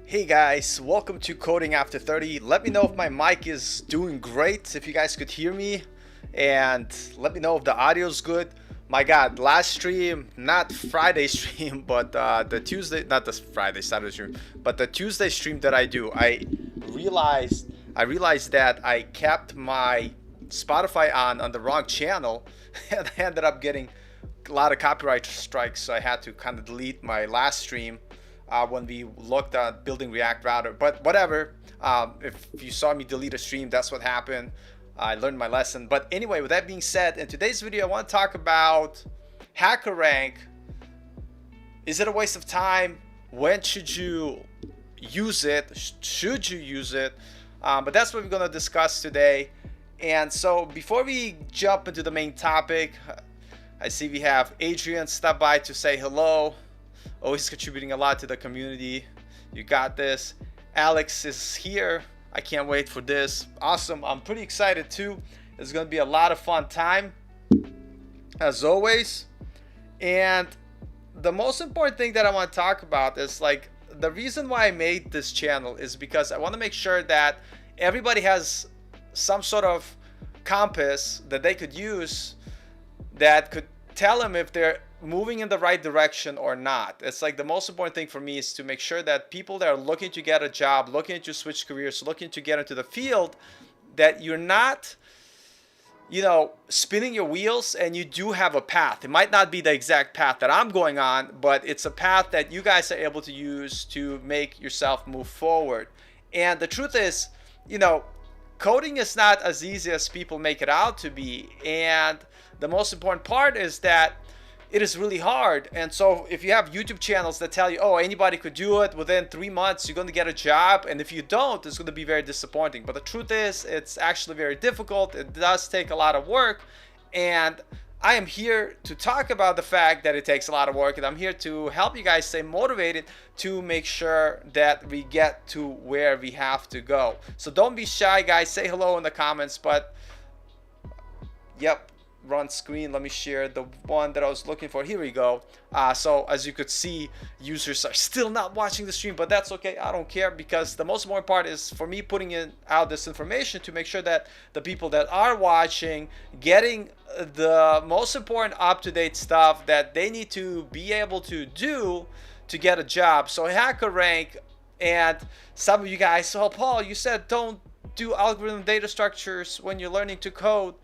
Hey guys, welcome to Coding After 30. Let me know if my mic is doing great, if you guys could hear me, and let me know if the audio is good. My god, last stream, not Friday stream, but the Tuesday, not the Friday, Saturday stream, but the Tuesday stream that I do, I realized that I kept my Spotify on the wrong channel and I ended up getting a lot of copyright strikes, so I had to kind of delete my last stream when we looked at building React Router. But whatever, if you saw me delete a stream, that's what happened. I learned my lesson. But anyway, with that being said, in today's video, I want to talk about HackerRank. Is it a waste of time? When should you use it? Should you use it? But that's what we're going to discuss today. And so before we jump into the main topic, I see we have Adrian stop by to say hello. Always contributing a lot to the community. You got this. Alex is here. I can't wait for this. Awesome. I'm pretty excited too. It's going to be a lot of fun time as always. And the most important thing that I want to talk about is like the reason why I made this channel is because I want to make sure that everybody has some sort of compass that they could use that could tell them if they're moving in the right direction or not. It's like the most important thing for me is to make sure that people that are looking to get a job, looking to switch careers, looking to get into the field, that you're not, spinning your wheels and you do have a path. It might not be the exact path that I'm going on, but it's a path that you guys are able to use to make yourself move forward. And the truth is, coding is not as easy as people make it out to be. And the most important part is that it is really hard. And so if you have YouTube channels that tell you, oh, anybody could do it within 3 months, you're going to get a job. And if you don't, it's going to be very disappointing. But the truth is, it's actually very difficult. It does take a lot of work. And I am here to talk about the fact that it takes a lot of work. And I'm here to help you guys stay motivated to make sure that we get to where we have to go. So don't be shy, guys. Say hello in the comments. But, yep. Run screen. Let me share the one that I was looking for. Here we go. So as you could see, users are still not watching the stream, but that's okay. I don't care, because the most important part is for me putting out this information to make sure that the people that are watching getting the most important up-to-date stuff that they need to be able to do to get a job. So HackerRank, and some of you guys, oh Paul, you said don't do algorithm data structures when you're learning to code.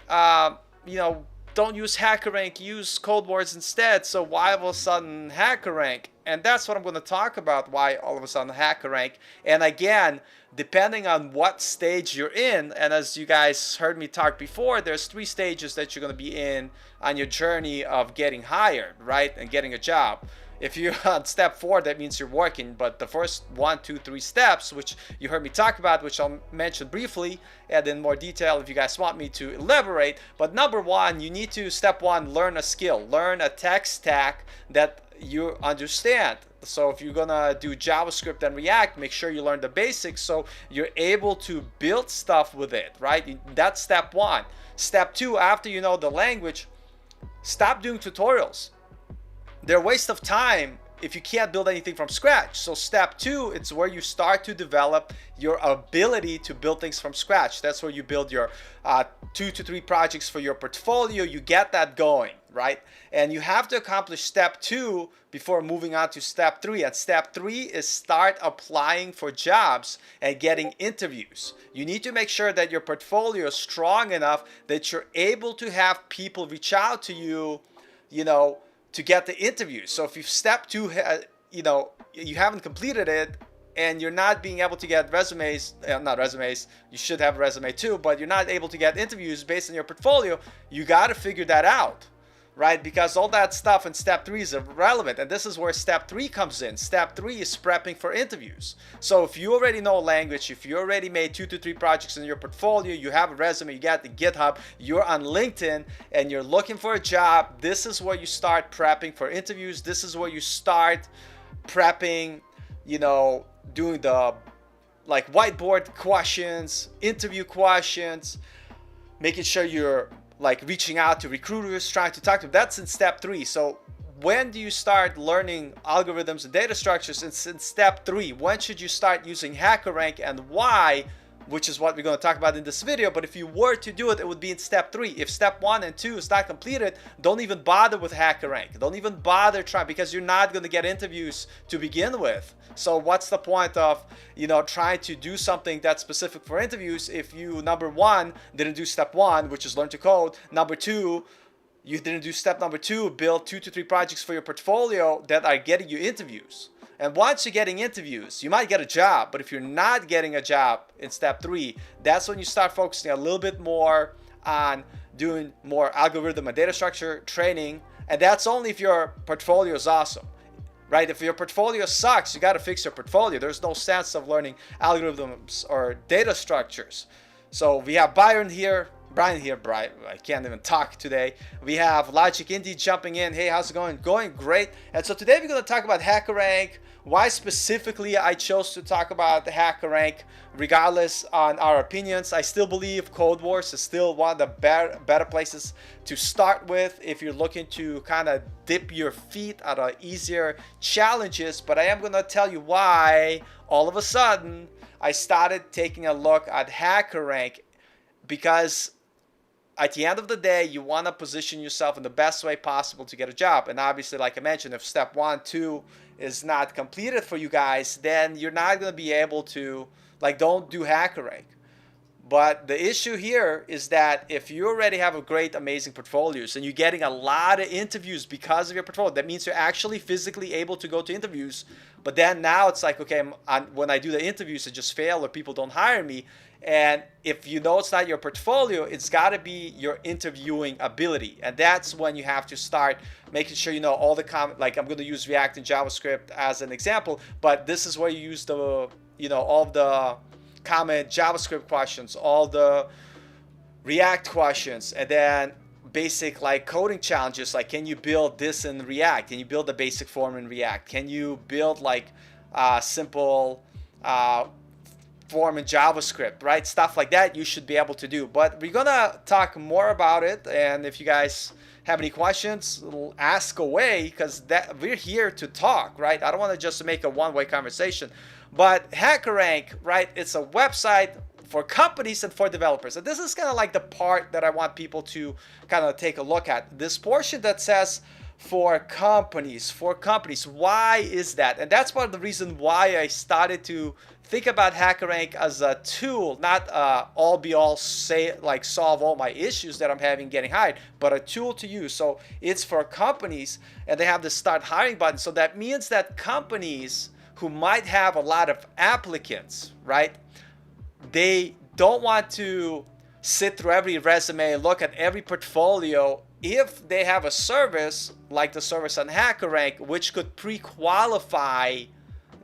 Don't use HackerRank, use code words instead. So why all of a sudden HackerRank? And that's what I'm going to talk about, why all of a sudden HackerRank. And again, depending on what stage you're in, and as you guys heard me talk before, there's 3 stages that you're going to be in on your journey of getting hired, right? And getting a job. If you're on step 4, that means you're working. But the first 1, 2, 3 steps, which you heard me talk about, which I'll mention briefly and in more detail if you guys want me to elaborate. But number 1, you need to, step 1, learn a skill. Learn a tech stack that you understand. So if you're gonna do JavaScript and React, make sure you learn the basics so you're able to build stuff with it, right? That's step 1. Step 2, after you know the language, stop doing tutorials. They're a waste of time if you can't build anything from scratch. So step 2, it's where you start to develop your ability to build things from scratch. That's where you build your 2 to 3 projects for your portfolio. You get that going, right? And you have to accomplish step 2 before moving on to step 3. And step 3 is start applying for jobs and getting interviews. You need to make sure that your portfolio is strong enough that you're able to have people reach out to you, to get the interview. So if you step 2, you haven't completed it and you're not being able to get resumes, not resumes, you should have a resume too, but you're not able to get interviews based on your portfolio, you got to figure that out, right? Because all that stuff in step 3 is irrelevant. And this is where step 3 comes in. Step 3 is prepping for interviews. So if you already know language, if you already made 2 to 3 projects in your portfolio, you have a resume, you got the GitHub, you're on LinkedIn and you're looking for a job, this is where you start prepping for interviews. This is where you start prepping, doing the whiteboard questions, interview questions, making sure you're reaching out to recruiters, trying to talk to them. That's in step 3. So when do you start learning algorithms and data structures? It's in step 3. When should you start using HackerRank and why? Which is what we're going to talk about in this video. But if you were to do it, it would be in step 3. If step 1 and 2 is not completed, don't even bother with HackerRank. Don't even bother trying, because you're not going to get interviews to begin with. So what's the point of, trying to do something that's specific for interviews if you, number 1, didn't do step 1, which is learn to code. Number 2, you didn't do step number 2, build 2 to 3 projects for your portfolio that are getting you interviews. And once you're getting interviews, you might get a job. But if you're not getting a job in step 3, that's when you start focusing a little bit more on doing more algorithm and data structure training. And that's only if your portfolio is awesome, right? If your portfolio sucks, you got to fix your portfolio. There's no sense of learning algorithms or data structures. So we have Brian here. Brian, I can't even talk today. We have Logic Indie jumping in. Hey, how's it going? Going great. And so today we're going to talk about HackerRank. Why specifically I chose to talk about the HackerRank, regardless on our opinions. I still believe Code Wars is still one of the better places to start with if you're looking to kind of dip your feet at easier challenges. But I am going to tell you why all of a sudden I started taking a look at HackerRank, because at the end of the day, you want to position yourself in the best way possible to get a job. And obviously, like I mentioned, if step 1, 2 is not completed for you guys, then you're not going to be able to, don't do HackerRank. But the issue here is that if you already have a great, amazing portfolios and you're getting a lot of interviews because of your portfolio, that means you're actually physically able to go to interviews. But then now it's like, okay, when I do the interviews, I just fail or people don't hire me. And if you know it's not your portfolio, it's got to be your interviewing ability. And that's when you have to start making sure you know all the I'm going to use React and JavaScript as an example, but this is where you use the, all of the common JavaScript questions, all the React questions, and then basic coding challenges, like can you build this in React? Can you build a basic form in React? Can you build simple form in JavaScript, right? Stuff like that you should be able to do. But we're gonna talk more about it, and if you guys have any questions, ask away, because we're here to talk, right? I don't want to just make a one-way conversation. But HackerRank, right, it's a website for companies and for developers. And this is kind of like the part that I want people to kind of take a look at. This portion that says for companies. Why is that? And that's part of the reason why I started to think about HackerRank as a tool, not all be all, solve all my issues that I'm having getting hired, but a tool to use. So it's for companies, and they have the start hiring button. So that means that companies who might have a lot of applicants, right? They don't want to sit through every resume, look at every portfolio. If they have a service like the service on HackerRank, which could pre-qualify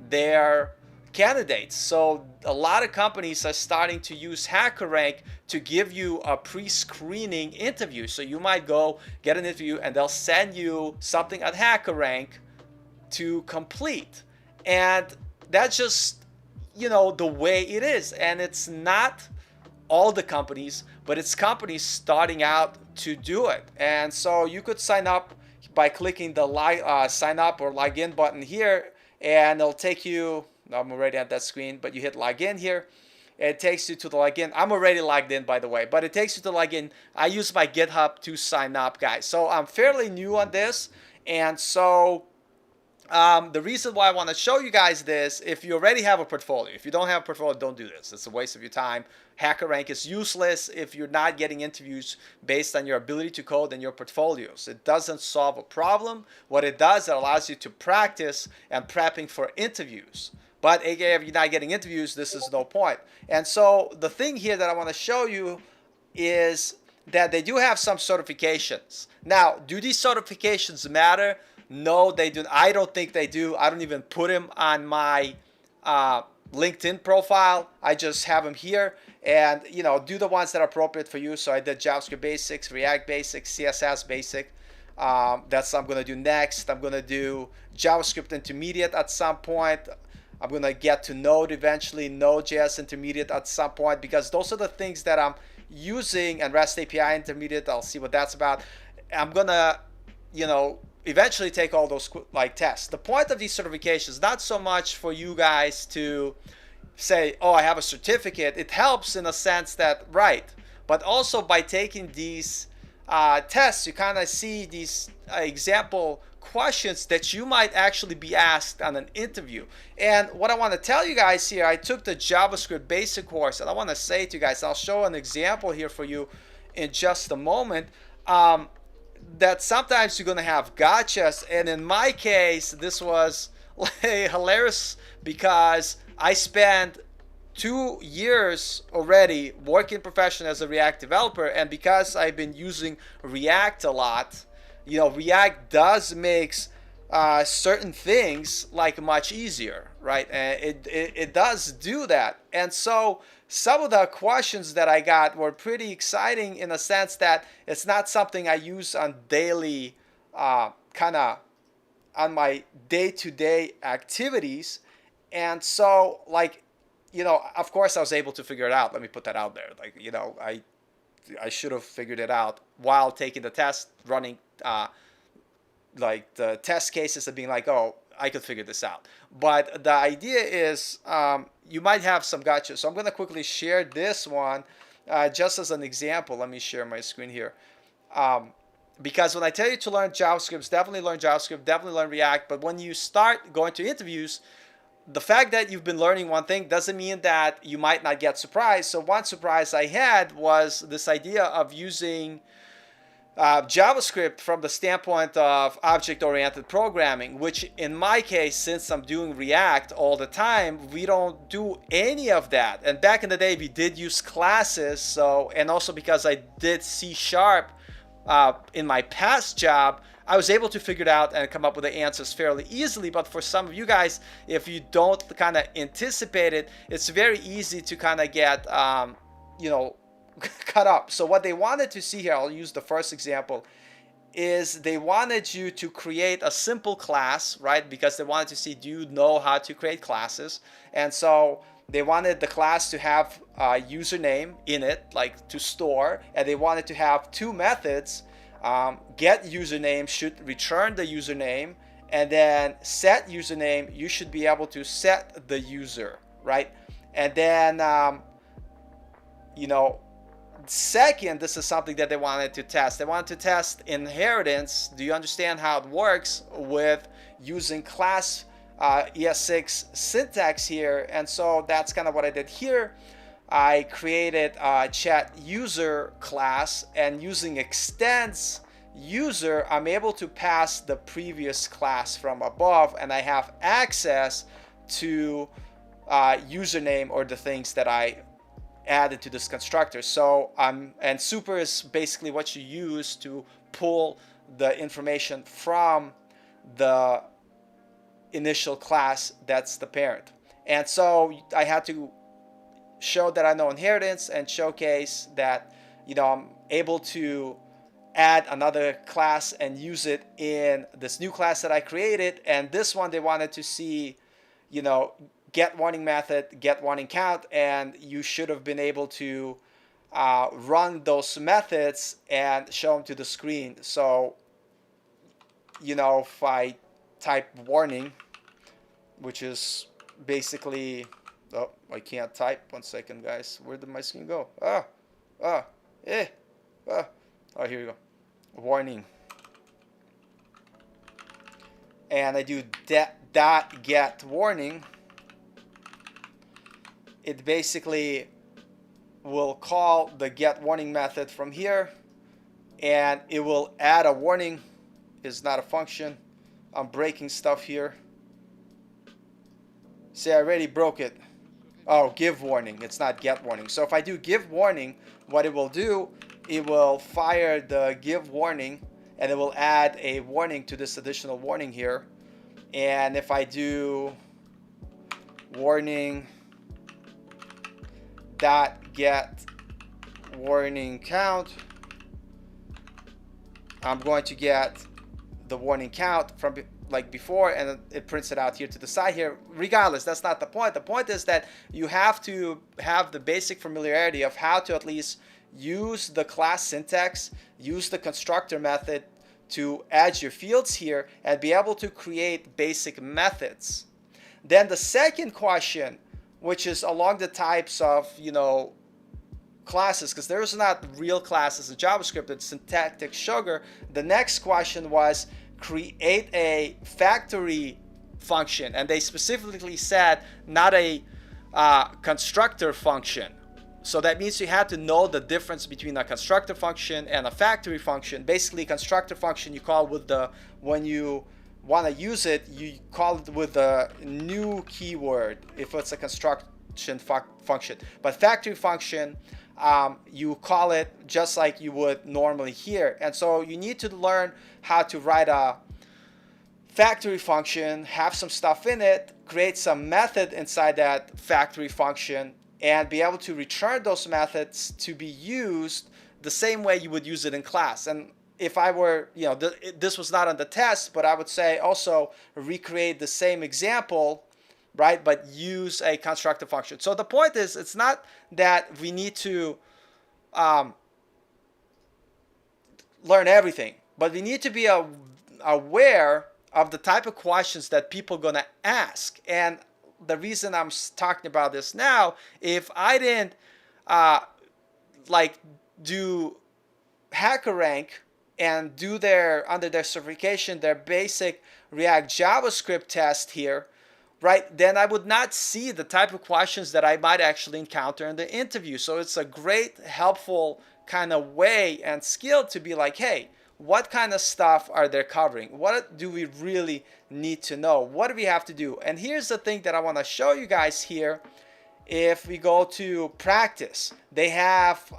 their candidates. So a lot of companies are starting to use HackerRank to give you a pre-screening interview. So you might go get an interview and they'll send you something at HackerRank to complete. And that's just, the way it is. And it's not all the companies, but it's companies starting out to do it. And so you could sign up by clicking the sign up or login button here, and it'll take you, I'm already at that screen, but you hit login here. It takes you to the login. I'm already logged in, by the way, but it takes you to login. I use my GitHub to sign up, guys. So I'm fairly new on this. And so the reason why I want to show you guys this, if you already have a portfolio, if you don't have a portfolio, don't do this. It's a waste of your time. HackerRank is useless if you're not getting interviews based on your ability to code and your portfolios. It doesn't solve a problem. What it does, it allows you to practice and prepping for interviews. But again, if you're not getting interviews, this is no point. And so the thing here that I want to show you is that they do have some certifications. Now, do these certifications matter? No, they do. I don't think they do. I don't even put them on my LinkedIn profile. I just have them here, and do the ones that are appropriate for you. So I did JavaScript Basics, React Basics, CSS Basic. That's what I'm gonna do next. I'm gonna do JavaScript Intermediate at some point. I'm gonna get to Node eventually, Node.js Intermediate at some point, because those are the things that I'm using, and REST API Intermediate. I'll see what that's about. I'm gonna, eventually take all those like tests. The point of these certifications is not so much for you guys to say, oh, I have a certificate. It helps in a sense that, right, but also by taking these tests, you kind of see these example questions that you might actually be asked on an interview. And what I want to tell you guys here, I took the JavaScript basic course, and I want to say to you guys, I'll show an example here for you in just a moment, that sometimes you're going to have gotchas. And in my case, this was hilarious because I spent 2 years already working professionally as a React developer, and because I've been using React a lot, React does makes certain things like much easier, right? And it does do that. And so some of the questions that I got were pretty exciting in a sense that it's not something I use on daily, kind of on my day-to-day activities. And so, like, of course I was able to figure it out. Let me put that out there. Like, I should have figured it out while taking the test, running like the test cases and being like, oh, I could figure this out. But the idea is you might have some gotcha. So I'm going to quickly share this one just as an example. Let me share my screen here. Because when I tell you to learn JavaScript, definitely learn JavaScript, definitely learn React. But when you start going to interviews, the fact that you've been learning one thing doesn't mean that you might not get surprised. So one surprise I had was this idea of using JavaScript from the standpoint of object-oriented programming, which in my case, since I'm doing React all the time, we don't do any of that. And back in the day, we did use classes. So, and also because I did C# in my past job, I was able to figure it out and come up with the answers fairly easily. But for some of you guys, if you don't kind of anticipate it, it's very easy to kind of get, cut up. So what they wanted to see here, I'll use the first example, is they wanted you to create a simple class, right? Because they wanted to see, do you know how to create classes? And so they wanted the class to have a username in it, like to store, and they wanted to have 2 methods. Get username should return the username, and then set username, you should be able to set the user, right? And then, second, this is something that they wanted to test. They wanted to test inheritance. Do you understand how it works with using class ES6 syntax here? And so that's kind of what I did here. I created a chat user class, and using extends user, I'm able to pass the previous class from above, and I have access to username or the things that I added to this constructor. So and super is basically what you use to pull the information from the initial class that's the parent. And so I had to show that I know inheritance and showcase that I'm able to add another class and use it in this new class that I created. And this one, they wanted to see get warning method, get warning count, and you should have been able to run those methods and show them to the screen. So if I type warning, which is basically, oh, I can't type. 1 second, guys. Where did my screen go? Oh, here we go. Warning. And I do dot get warning. It basically will call the get warning method from here, and it will add a warning. It's not a function. I'm breaking stuff here. See, I already broke it. Oh, give warning. It's not get warning. So if I do give warning, what it will do, it will fire the give warning, and it will add a warning to this additional warning here. And if I do warning dot get warning count, I'm going to get the warning count from like before, and it prints it out here to the side here. Regardless, that's not the point. The point is that you have to have the basic familiarity of how to at least use the class syntax, use the constructor method to add your fields here and be able to create basic methods. Then the second question, which is along the types of, classes, because there's not real classes in JavaScript, it's syntactic sugar. The next question was create a factory function, and they specifically said not a constructor function. So that means you had to know the difference between a constructor function and a factory function. Basically, constructor function you call with when you want to use it, you call it with a new keyword if it's a construction function. But factory function, you call it just like you would normally here. And so you need to learn how to write a factory function, have some stuff in it, create some method inside that factory function, and be able to return those methods to be used the same way you would use it in class. And if I were, this was not on the test, but I would say also recreate the same example, right? But use a constructor function. So the point is, it's not that we need to learn everything, but we need to be aware of the type of questions that people are going to ask. And the reason I'm talking about this now, if I didn't do HackerRank and do under their certification, their basic React JavaScript test here, right, then I would not see the type of questions that I might actually encounter in the interview. So it's a great, helpful kind of way and skill to be like, hey, what kind of stuff are they covering? What do we really need to know? What do we have to do? And here's the thing that I want to show you guys here. If we go to practice, they have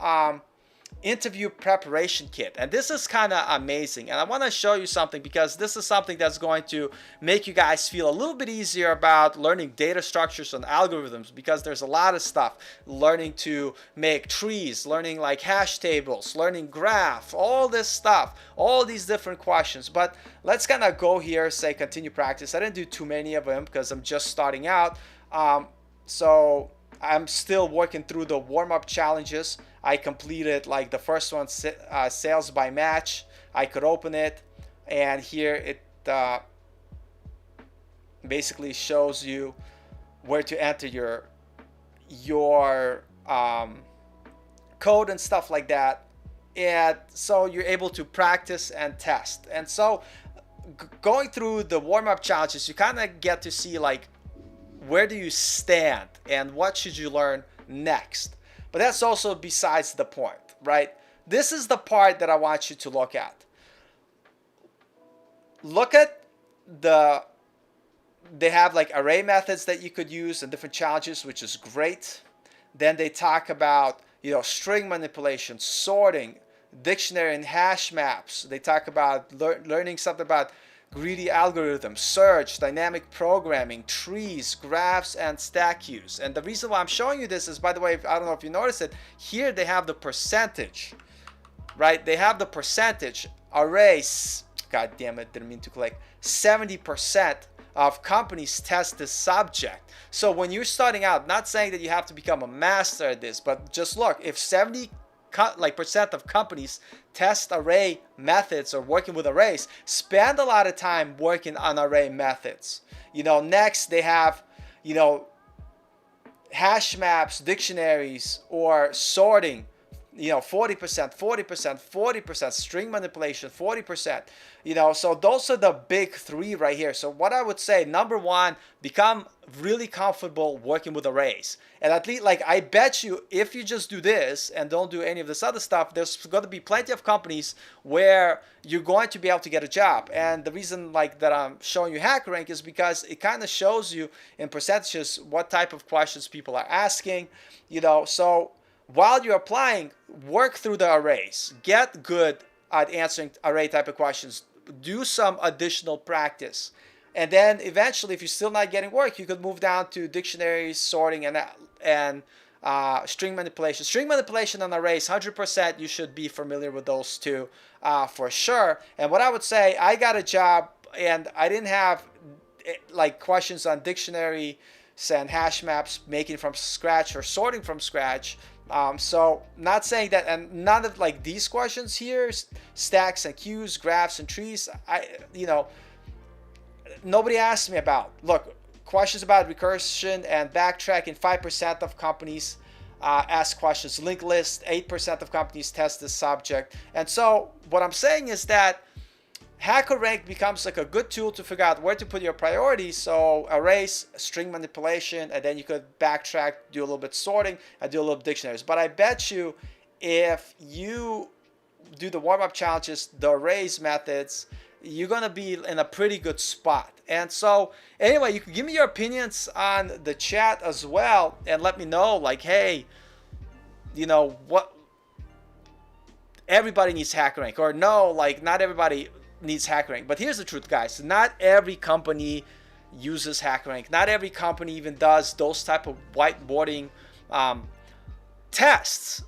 interview preparation kit, and this is kind of amazing. And I want to show you something, because this is something that's going to make you guys feel a little bit easier about learning data structures and algorithms, because there's a lot of stuff, learning to make trees, learning like hash tables, learning graph, all this stuff, all these different questions. But let's kind of go here, say continue practice. I didn't do too many of them because I'm just starting out, so I'm still working through the warm-up challenges. I completed like the first one, sales by match. I could open it, and here it basically shows you where to enter your code and stuff like that. And so you're able to practice and test. And so going through the warm-up challenges, you kind of get to see like, where do you stand and what should you learn next? But that's also besides the point, right? This is the part that I want you to look at. Look at they have like array methods that you could use and different challenges, which is great. Then they talk about, string manipulation, sorting, dictionary and hash maps. They talk about learning something about greedy algorithms, search, dynamic programming, trees, graphs, and stack queues. And the reason why I'm showing you this is, by the way, I don't know if you noticed it, here they have the percentage, right? They have the percentage. Arrays, god damn it, didn't mean to click. 70% of companies test this subject. So when you're starting out, not saying that you have to become a master at this, but just look, if 70% of companies test array methods or working with arrays, spend a lot of time working on array methods. Next they have, hash maps, dictionaries, or sorting, 40%, 40%, 40%, string manipulation, 40%, so those are the big three right here. So what I would say, number one, become really comfortable working with arrays. And at least, I bet you, if you just do this and don't do any of this other stuff, there's going to be plenty of companies where you're going to be able to get a job. And the reason that I'm showing you HackerRank is because it kind of shows you in percentages what type of questions people are asking, so while you're applying, work through the arrays. Get good at answering array type of questions. Do some additional practice. And then eventually, if you're still not getting work, you could move down to dictionaries, sorting, and string manipulation. String manipulation and arrays, 100%, you should be familiar with those two for sure. And what I would say, I got a job and I didn't have questions on dictionary and hash maps, making from scratch or sorting from scratch. So not saying that, and none of like these questions here, stacks and queues, graphs and trees, nobody asked me about. Look, questions about recursion and backtracking, 5% of companies ask questions. Linked list, 8% of companies test this subject. And so what I'm saying is that HackerRank becomes like a good tool to figure out where to put your priorities. So arrays, string manipulation, and then you could backtrack, do a little bit sorting, and do a little dictionaries. But I bet you if you do the warm-up challenges, the arrays methods, you're going to be in a pretty good spot. And so anyway, you can give me your opinions on the chat as well and let me know, like, hey, what, everybody needs HackerRank, or no, like not everybody needs HackerRank. But here's the truth, guys. Not every company uses HackerRank. Not every company even does those type of whiteboarding tests.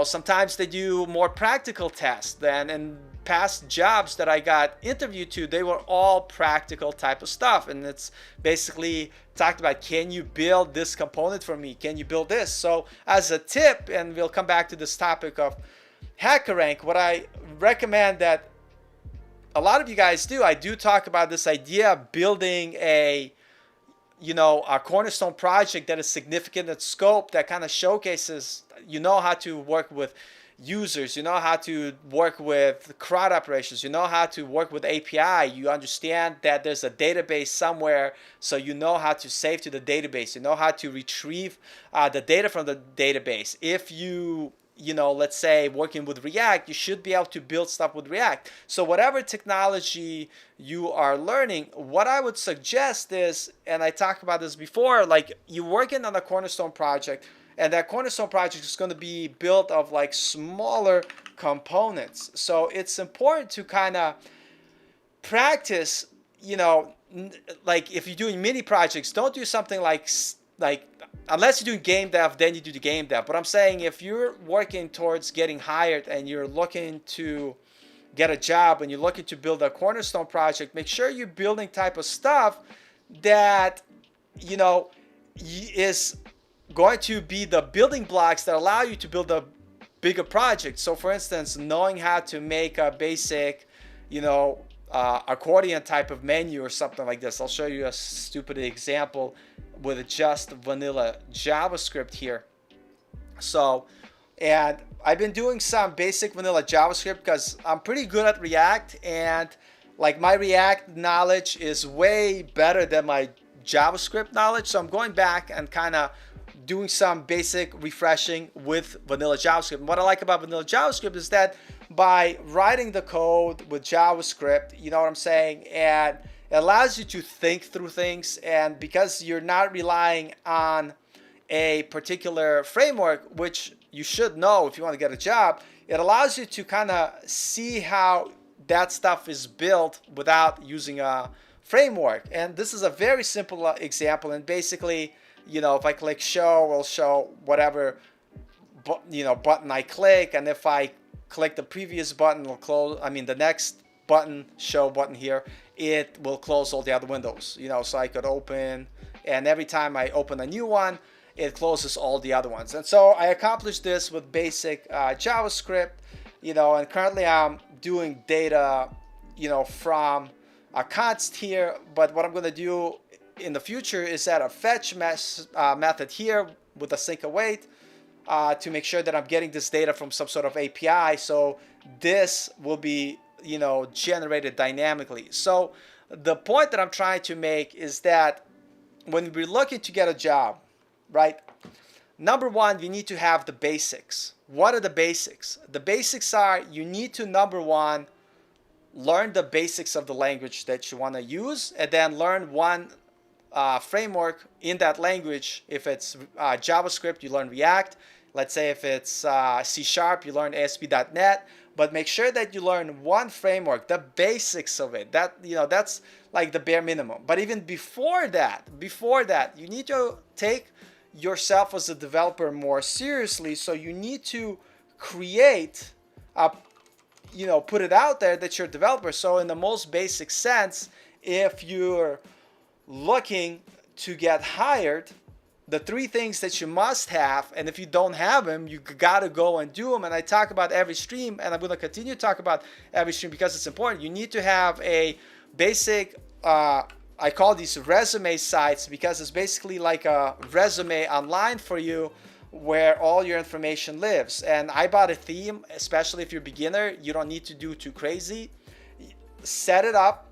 Sometimes they do more practical tests. Than in past jobs that I got interviewed to, they were all practical type of stuff. And it's basically talked about, can you build this component for me? Can you build this? So as a tip, and we'll come back to this topic of HackerRank, what I recommend that a lot of you guys do, I do talk about this idea of building a cornerstone project that is significant in scope, that kind of showcases, how to work with users, how to work with CRUD operations, how to work with API, you understand that there's a database somewhere, so how to save to the database, how to retrieve the data from the database. If you let's say working with React, you should be able to build stuff with React. So whatever technology you are learning, what I would suggest is, and I talked about this before, like you're working on a cornerstone project, and that cornerstone project is going to be built of like smaller components. So it's important to kind of practice, like if you're doing mini projects, don't do something like unless you're doing game dev, then you do the game dev. But I'm saying if you're working towards getting hired and you're looking to get a job and you're looking to build a cornerstone project, make sure you're building type of stuff that is going to be the building blocks that allow you to build a bigger project. So for instance, knowing how to make a basic accordion type of menu or something like this. I'll show you a stupid example with just vanilla JavaScript here. So, and I've been doing some basic vanilla JavaScript because I'm pretty good at React, and like my React knowledge is way better than my JavaScript knowledge. So I'm going back and kind of doing some basic refreshing with vanilla JavaScript. And what I like about vanilla JavaScript is that by writing the code with JavaScript, you know what I'm saying, and it allows you to think through things, and because you're not relying on a particular framework, which you should know if you want to get a job, it allows you to kind of see how that stuff is built without using a framework. And this is a very simple example, and basically, if I click show, it'll show whatever button I click, and if I click the previous button, it'll close, the next button, show button here, it will close all the other windows, so I could open, and every time I open a new one, it closes all the other ones. And so I accomplished this with basic JavaScript, and currently I'm doing data, from a const here, but what I'm going to do in the future is add a fetch method here with a sync await to make sure that I'm getting this data from some sort of API. So this will be generated dynamically. So the point that I'm trying to make is that when we're looking to get a job, right, number one, you need to have the basics. What are the basics? The basics are, you need to, number one, learn the basics of the language that you want to use, and then learn one framework in that language. If it's JavaScript, you learn React. Let's say if it's C#, you learn ASP.NET. But make sure that you learn one framework, the basics of it. That's like the bare minimum. But even before that, you need to take yourself as a developer more seriously. So you need to create put it out there that you're a developer. So in the most basic sense, if you're looking to get hired, the three things that you must have, and if you don't have them, you gotta go and do them. And I talk about every stream, and I'm gonna continue to talk about every stream because it's important. You need to have a basic, I call these resume sites because it's basically like a resume online for you where all your information lives. And I bought a theme, especially if you're a beginner. You don't need to do too crazy. Set it up.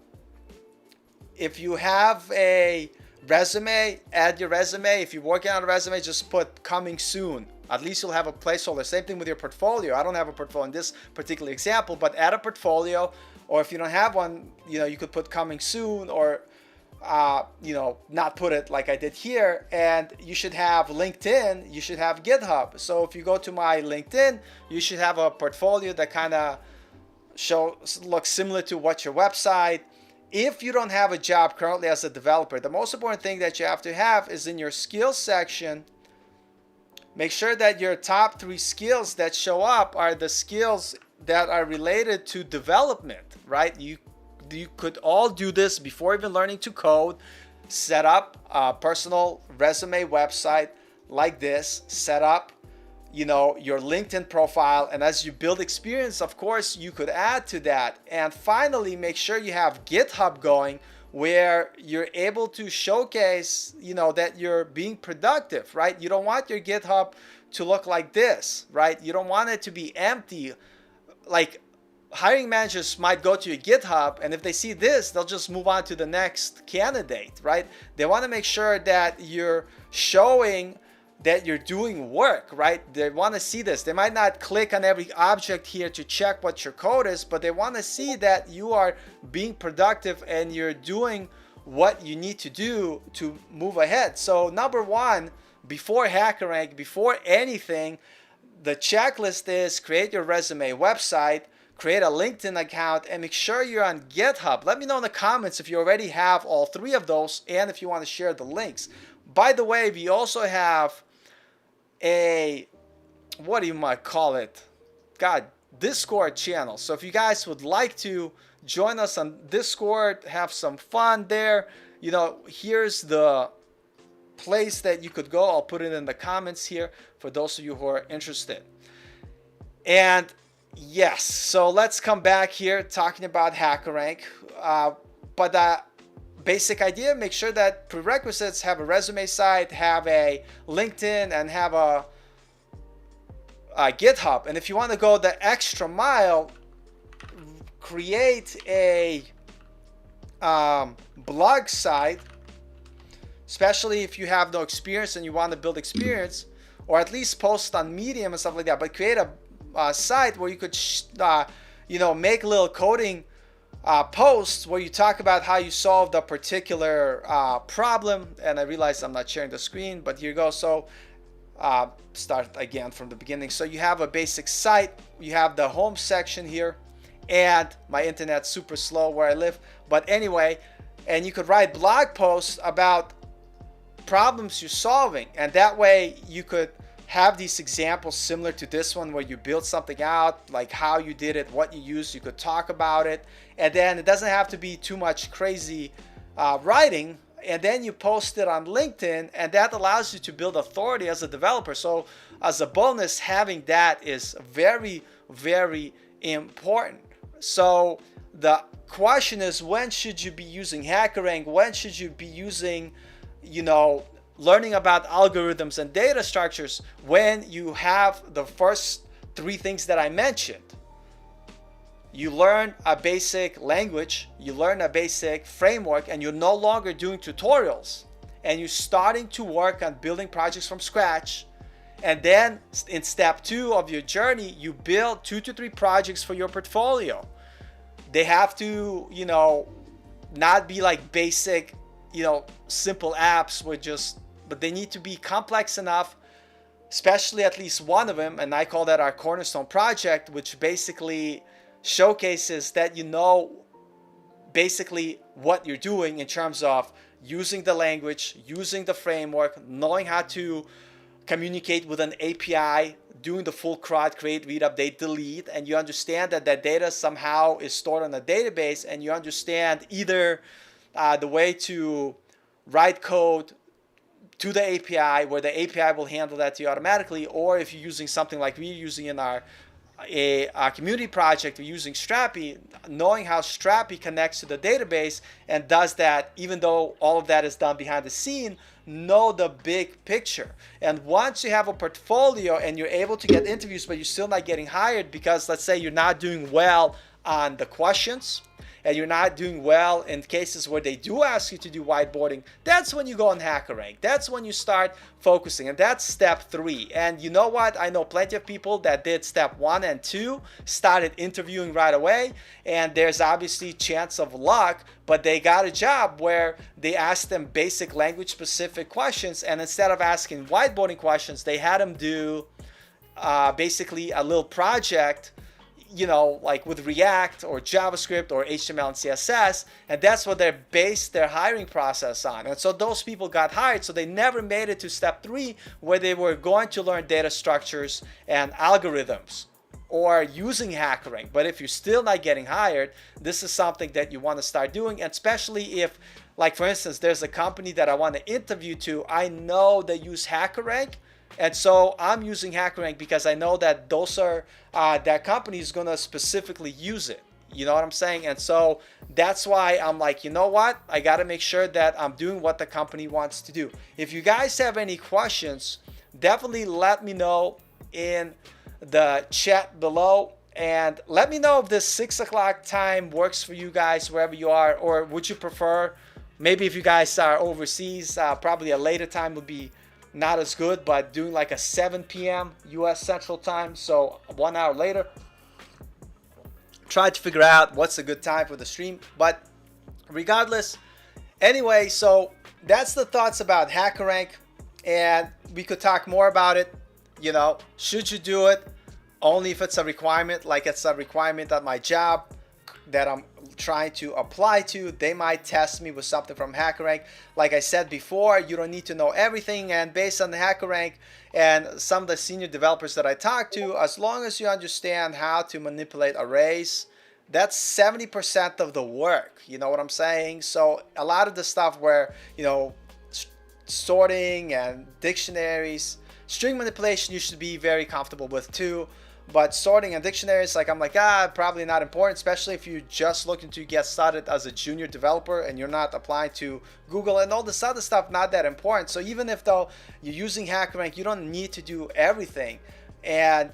If you have a resume, add your resume. If you're working on a resume, just put coming soon. At least you'll have a placeholder. Same thing with your portfolio. I don't have a portfolio in this particular example, but add a portfolio. Or if you don't have one, you could put coming soon, or not put it like I did here. And you should have LinkedIn, you should have GitHub. So if you go to my LinkedIn, you should have a portfolio that kind of looks similar to what your website. If you don't have a job currently as a developer, the most important thing that you have to have is in your skills section, make sure that your top 3 skills that show up are the skills that are related to development, right? You could all do this before even learning to code. Set up a personal resume website like this. Set up, your LinkedIn profile. And as you build experience, of course, you could add to that. And finally, make sure you have GitHub going where you're able to showcase, that you're being productive, right? You don't want your GitHub to look like this, right? You don't want it to be empty. Like, hiring managers might go to your GitHub, and if they see this, they'll just move on to the next candidate, right? They want to make sure that you're showing that you're doing work, right? They want to see this. They might not click on every object here to check what your code is, but they want to see that you are being productive and you're doing what you need to do to move ahead. So number one, before HackerRank, before anything, the checklist is create your resume website, create a LinkedIn account, and make sure you're on GitHub. Let me know in the comments if you already have all 3 of those and if you want to share the links. By the way, we also have a, what do you might call it? Discord channel. So if you guys would like to join us on Discord, have some fun there, here's the place that you could go. I'll put it in the comments here for those of you who are interested. And yes, so let's come back here talking about HackerRank. But the basic idea, make sure that Prerequisites have a resume site, have a LinkedIn, and have a GitHub. And if you want to go the extra mile, create a blog site, especially if you have no experience and you want to build experience, or at least post on Medium and stuff like that. But create a site where you could make little coding posts where you talk about how you solved a particular problem. And I realize I'm not sharing the screen, but here you go. So start again from the beginning. So you have a basic site, you have the home section here, and my internet's super slow where I live, but anyway, and you could write blog posts about problems you're solving, and that way you could have these examples similar to this one where you build something out, like how you did it, what you used. You could talk about it, and then it doesn't have to be too much crazy writing, and then you post it on LinkedIn, and that allows you to build authority as a developer. So as a bonus, having that is very, very important. So the question is, when should you be using HackerRank? When should you be using, learning about algorithms and data structures? When you have the first 3 things that I mentioned. You learn a basic language, you learn a basic framework, and you're no longer doing tutorials. And you're starting to work on building projects from scratch. And then in step 2 of your journey, you build 2 to 3 projects for your portfolio. They have to, not be like basic, simple apps but they need to be complex enough, especially at least one of them. And I call that our cornerstone project, which basically showcases that basically what you're doing in terms of using the language, using the framework, knowing how to communicate with an API, doing the full CRUD, create, read, update, delete, and you understand that that data somehow is stored on a database, and you understand either the way to write code to the API, where the API will handle that to you automatically. Or if you're using something like we're using in our community project, we're using Strappy, knowing how Strappy connects to the database and does that, even though all of that is done behind the scene, know the big picture. And once you have a portfolio and you're able to get interviews, but you're still not getting hired because, let's say, you're not doing well on the questions, and you're not doing well in cases where they do ask you to do whiteboarding, that's when you go on HackerRank. That's when you start focusing, and that's step 3. And you know what? I know plenty of people that did step 1 and 2, started interviewing right away, and there's obviously chance of luck, but they got a job where they asked them basic language-specific questions, and instead of asking whiteboarding questions, they had them do basically a little project, you know, like with React or JavaScript or HTML and CSS, and that's what they based their hiring process on. And so those people got hired, so they never made it to step 3, where they were going to learn data structures and algorithms or using HackerRank. But if you're still not getting hired, this is something that you want to start doing, and especially if, like for instance, there's a company that I want to interview to, I know they use HackerRank, and so I'm using HackerRank because I know that those are that company is going to specifically use it. You know what I'm saying? And so that's why I'm like, you know what? I got to make sure that I'm doing what the company wants to do. If you guys have any questions, definitely let me know in the chat below. And let me know if this 6 o'clock time works for you guys wherever you are, or would you prefer, maybe if you guys are overseas, probably a later time would be not as good, but doing like a 7 p.m. US Central Time, so 1 hour later. Try to figure out what's a good time for the stream, but regardless, anyway, so that's the thoughts about HackerRank, and we could talk more about it. You know, should you do it? Only if it's a requirement, like it's a requirement at my job that I'm trying to apply to. They might test me with something from HackerRank. Like I said before, you don't need to know everything, and based on the HackerRank and some of the senior developers that I talk to, as long as you understand how to manipulate arrays, that's 70% of the work. You know what I'm saying? So a lot of the stuff where, you know, sorting and dictionaries, string manipulation you should be very comfortable with too. But sorting and dictionaries, like I'm like, probably not important, especially if you're just looking to get started as a junior developer and you're not applying to Google and all this other stuff, not that important. So even if though you're using HackerRank, you don't need to do everything. And,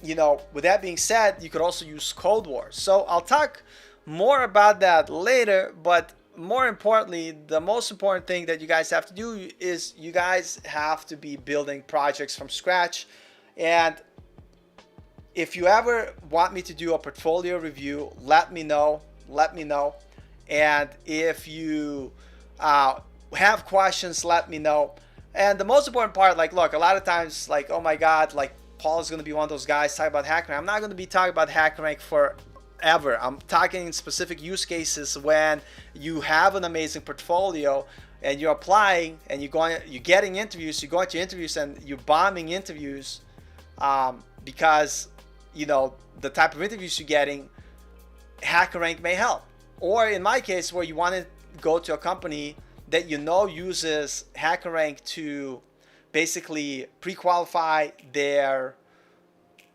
you know, with that being said, you could also use Code Wars. So I'll talk more about that later, but more importantly, the most important thing that you guys have to do is you guys have to be building projects from scratch. And if you ever want me to do a portfolio review, let me know. And if you have questions, let me know. And the most important part, like, look, a lot of times, like, oh my God, like Paul is going to be one of those guys talking about HackerRank. I'm not going to be talking about HackerRank forever. I'm talking in specific use cases when you have an amazing portfolio and you're applying and you're getting interviews, you're going to interviews and you're bombing interviews because, you know, the type of interviews you're getting, HackerRank may help. Or in my case, where you want to go to a company that you know uses HackerRank to basically pre-qualify their,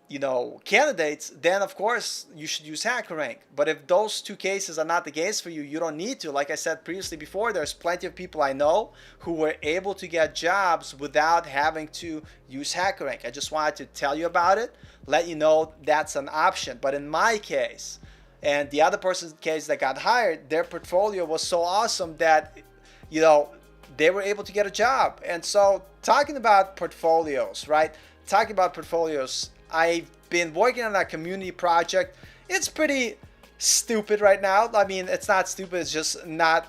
you know, candidates, then of course you should use HackerRank. But if those two cases are not the case for you, you don't need to. Like I said previously before, there's plenty of people I know who were able to get jobs without having to use HackerRank. I just wanted to tell you about it, let you know that's an option. But in my case, and the other person's case that got hired, their portfolio was so awesome that, you know, they were able to get a job. And so talking about portfolios, right? Talking about portfolios, I've been working on a community project. It's pretty stupid right now. I mean, it's not stupid, it's just not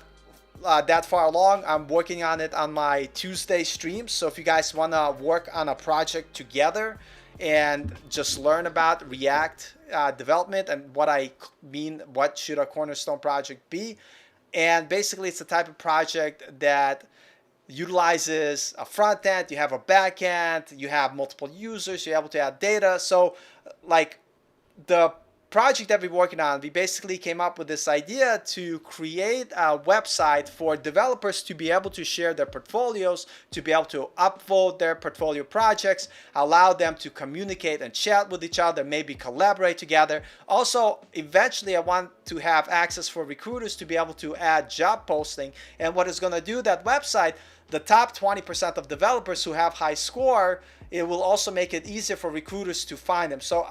that far along. I'm working on it on my Tuesday streams. So if you guys want to work on a project together and just learn about React development and what I mean, what should a cornerstone project be. And basically it's the type of project that utilizes a front end, you have a back end, you have multiple users, you're able to add data. So like the project that we're working on, we basically came up with this idea to create a website for developers to be able to share their portfolios, to be able to upvote their portfolio projects, allow them to communicate and chat with each other, maybe collaborate together. Also, eventually I want to have access for recruiters to be able to add job posting. And what it's going to do, that website, the top 20% of developers who have high score, it will also make it easier for recruiters to find them. So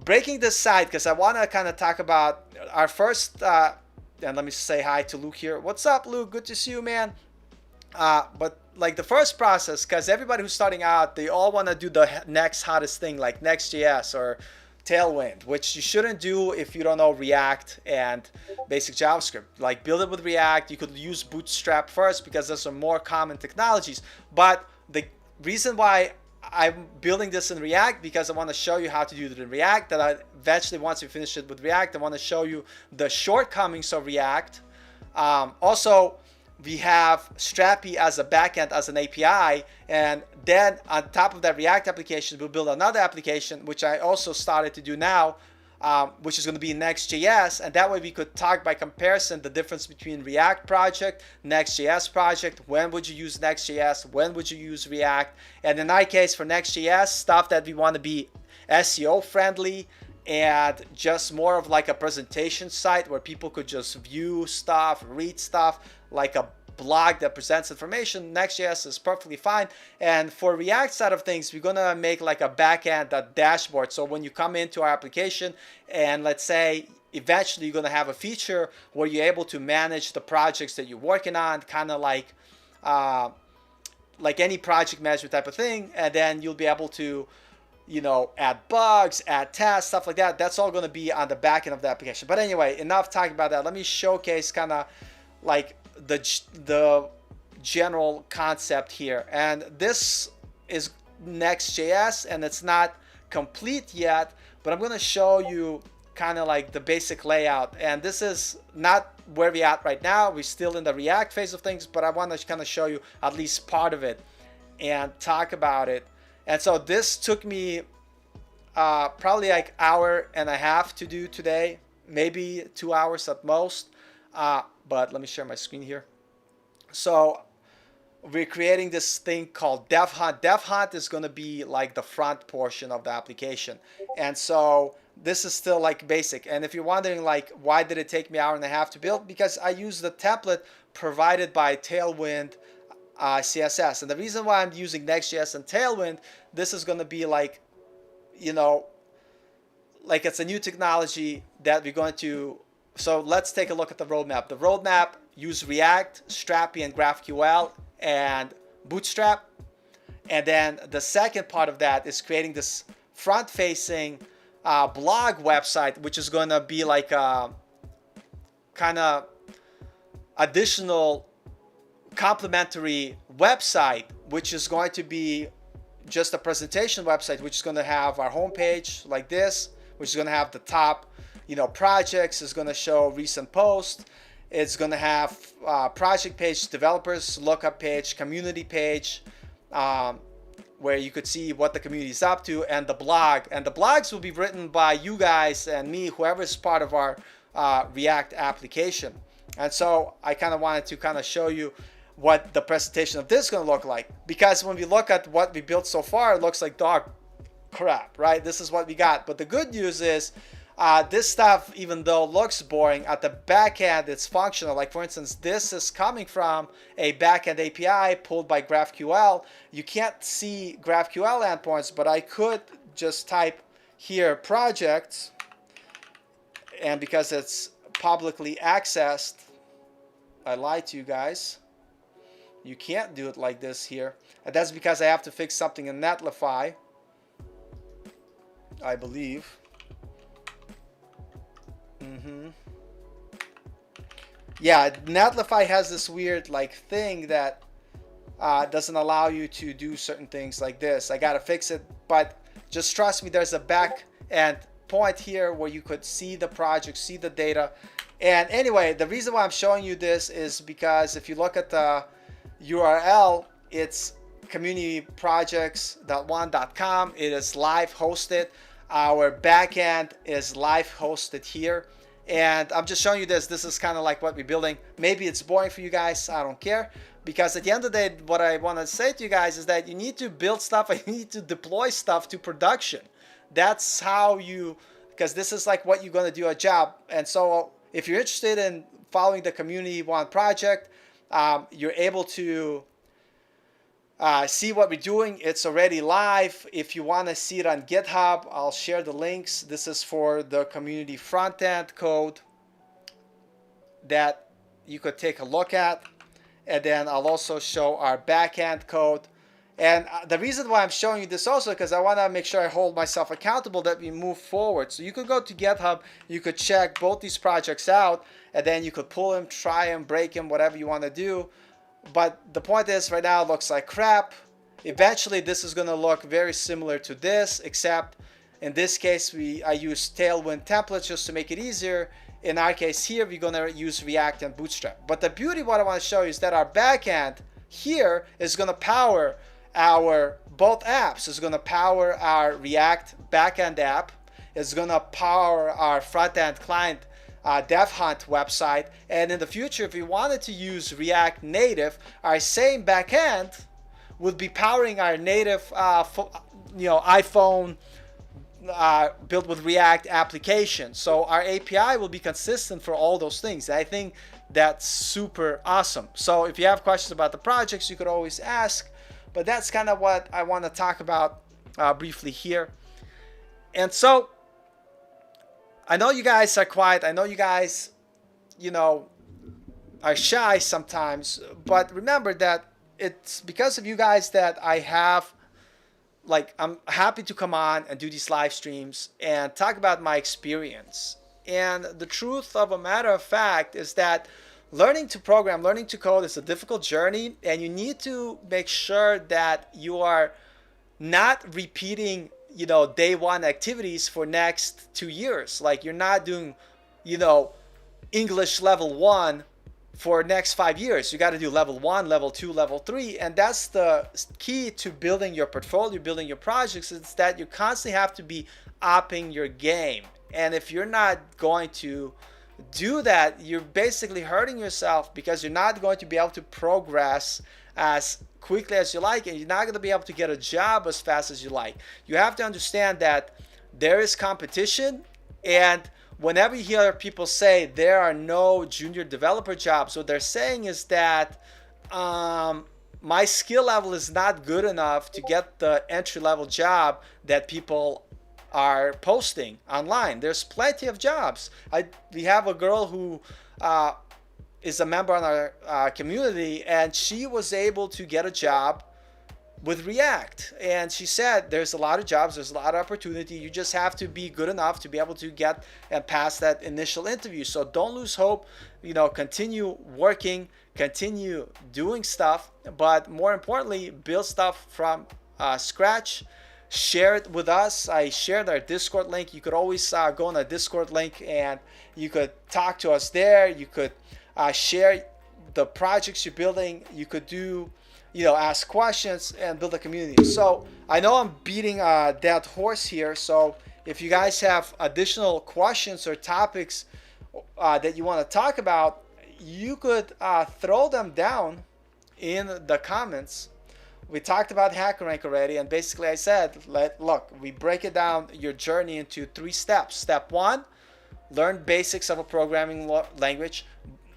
breaking this side, because I want to kind of talk about our first, and let me say hi to Luke here. What's up, Luke? Good to see you, man. But like the first process, because everybody who's starting out, they all want to do the next hottest thing, like Next.js or Tailwind, which you shouldn't do if you don't know React and basic JavaScript. Like build it with React. You could use Bootstrap first because those are more common technologies. But the reason why I'm building this in React, because I want to show you how to do it in React, that I eventually, once we finish it with React, I want to show you the shortcomings of React. Also, we have Strappy as a backend, as an API, and then on top of that React application, we'll build another application, which I also started to do now, which is going to be Next.js, and that way we could talk by comparison the difference between React project, Next.js project, when would you use Next.js, when would you use React, and in our case for Next.js, stuff that we want to be SEO friendly and just more of like a presentation site where people could just view stuff, read stuff, like a blog that presents information. Next.js is perfectly fine. And for React side of things, we're gonna make like a backend, a dashboard. So when you come into our application, and let's say eventually you're gonna have a feature where you're able to manage the projects that you're working on, kind of like any project management type of thing, and then you'll be able to, you know, add bugs, add tasks, stuff like that. That's all gonna be on the back end of the application. But anyway, enough talking about that. Let me showcase kind of like the general concept here. And this is Next.js, and it's not complete yet, but I'm going to show you kind of like the basic layout. And this is not where we're at right now. We're still in the React phase of things, but I want to kind of show you at least part of it and talk about it. And so this took me probably like hour and a half to do today, maybe 2 hours at most. But let me share my screen here. So we're creating this thing called Dev Hunt. Dev Hunt is going to be like the front portion of the application. And so this is still like basic. And if you're wondering like, why did it take me an hour and a half to build? Because I used the template provided by Tailwind CSS. And the reason why I'm using Next.js and Tailwind, this is going to be like, you know, like it's a new technology that we're going to. So let's take a look at the roadmap. The roadmap use React, Strappy, and GraphQL, and Bootstrap. And then the second part of that is creating this front-facing blog website, which is going to be like a kind of additional complementary website, which is going to be just a presentation website, which is going to have our homepage like this, which is going to have the top, you know, projects. Is going to show recent posts. It's going to have project page, developers lookup page, community page, where you could see what the community is up to, and the blog. And the blogs will be written by you guys and me, whoever is part of our React application. And so I kind of wanted to kind of show you what the presentation of this is going to look like, because when we look at what we built so far, it looks like dog crap, right? This is what we got. But the good news is, this stuff, even though looks boring, at the back end it's functional. Like for instance, this is coming from a backend API pulled by GraphQL. You can't see GraphQL endpoints, but I could just type here projects, and because it's publicly accessed, I lied to you guys. You can't do it like this here, and that's because I have to fix something in Netlify, I believe. Yeah, Netlify has this weird like thing that doesn't allow you to do certain things like this. I gotta fix it, but just trust me, there's a back end point here where you could see the project, see the data. And anyway, the reason why I'm showing you this is because if you look at the URL, it's communityprojects.one.com. It is live hosted. Our backend is live hosted here. And I'm just showing you this. This is kind of like what we're building. Maybe it's boring for you guys. I don't care. Because at the end of the day, what I want to say to you guys is that you need to build stuff and you need to deploy stuff to production. That's how you, because this is like what you're going to do a job. And so if you're interested in following the Community One project, you're able to see what we're doing. It's already live. If you want to see it on GitHub, I'll share the links. This is for the community front-end code that you could take a look at. And then I'll also show our back-end code. And the reason why I'm showing you this also because I want to make sure I hold myself accountable that we move forward. So you could go to GitHub, you could check both these projects out, and then you could pull them, try them, break them, whatever you want to do. But the point is, right now it looks like crap. Eventually this is going to look very similar to this, except in this case I use Tailwind templates just to make it easier. In our case here, we're going to use React and Bootstrap. But the beauty of what I want to show you is that our backend here is going to power our both apps. It's going to power our React backend app. It's going to power our front-end client Dev Hunt website. And in the future, if we wanted to use React Native, our same backend would be powering our native iPhone built with React application. So our API will be consistent for all those things. I think that's super awesome. So if you have questions about the projects, you could always ask. But that's kind of what I want to talk about briefly here. And so I know you guys are quiet. I know you guys, are shy sometimes. But remember that it's because of you guys that I have, I'm happy to come on and do these live streams and talk about my experience. And the truth of a matter of fact is that learning to program, learning to code is a difficult journey, and you need to make sure that you are not repeating, day one activities for next 2 years. Like you're not doing, English level 1 for next 5 years. You got to do level 1, level 2, level 3. And that's the key to building your portfolio, building your projects, is that you constantly have to be upping your game. And if you're not going to do that, you're basically hurting yourself because you're not going to be able to progress as quickly as you like, and you're not going to be able to get a job as fast as you like. You have to understand that there is competition, and whenever you hear people say there are no junior developer jobs, what they're saying is that my skill level is not good enough to get the entry-level job that people are posting online. There's plenty of jobs. We have a girl who is a member on our community, and she was able to get a job with React. And she said there's a lot of jobs, there's a lot of opportunity. You just have to be good enough to be able to get and pass that initial interview. So don't lose hope. Continue working, continue doing stuff, but more importantly, build stuff from scratch. Share it with us. I shared our Discord link. You could always go on a Discord link and you could talk to us there. You could share the projects you're building. You could do, ask questions and build a community. So I know I'm beating a dead horse here. So if you guys have additional questions or topics that you want to talk about, you could throw them down in the comments. We talked about HackerRank already, and basically I said, look, we break it down, your journey, into 3 steps. Step 1, learn basics of a programming language.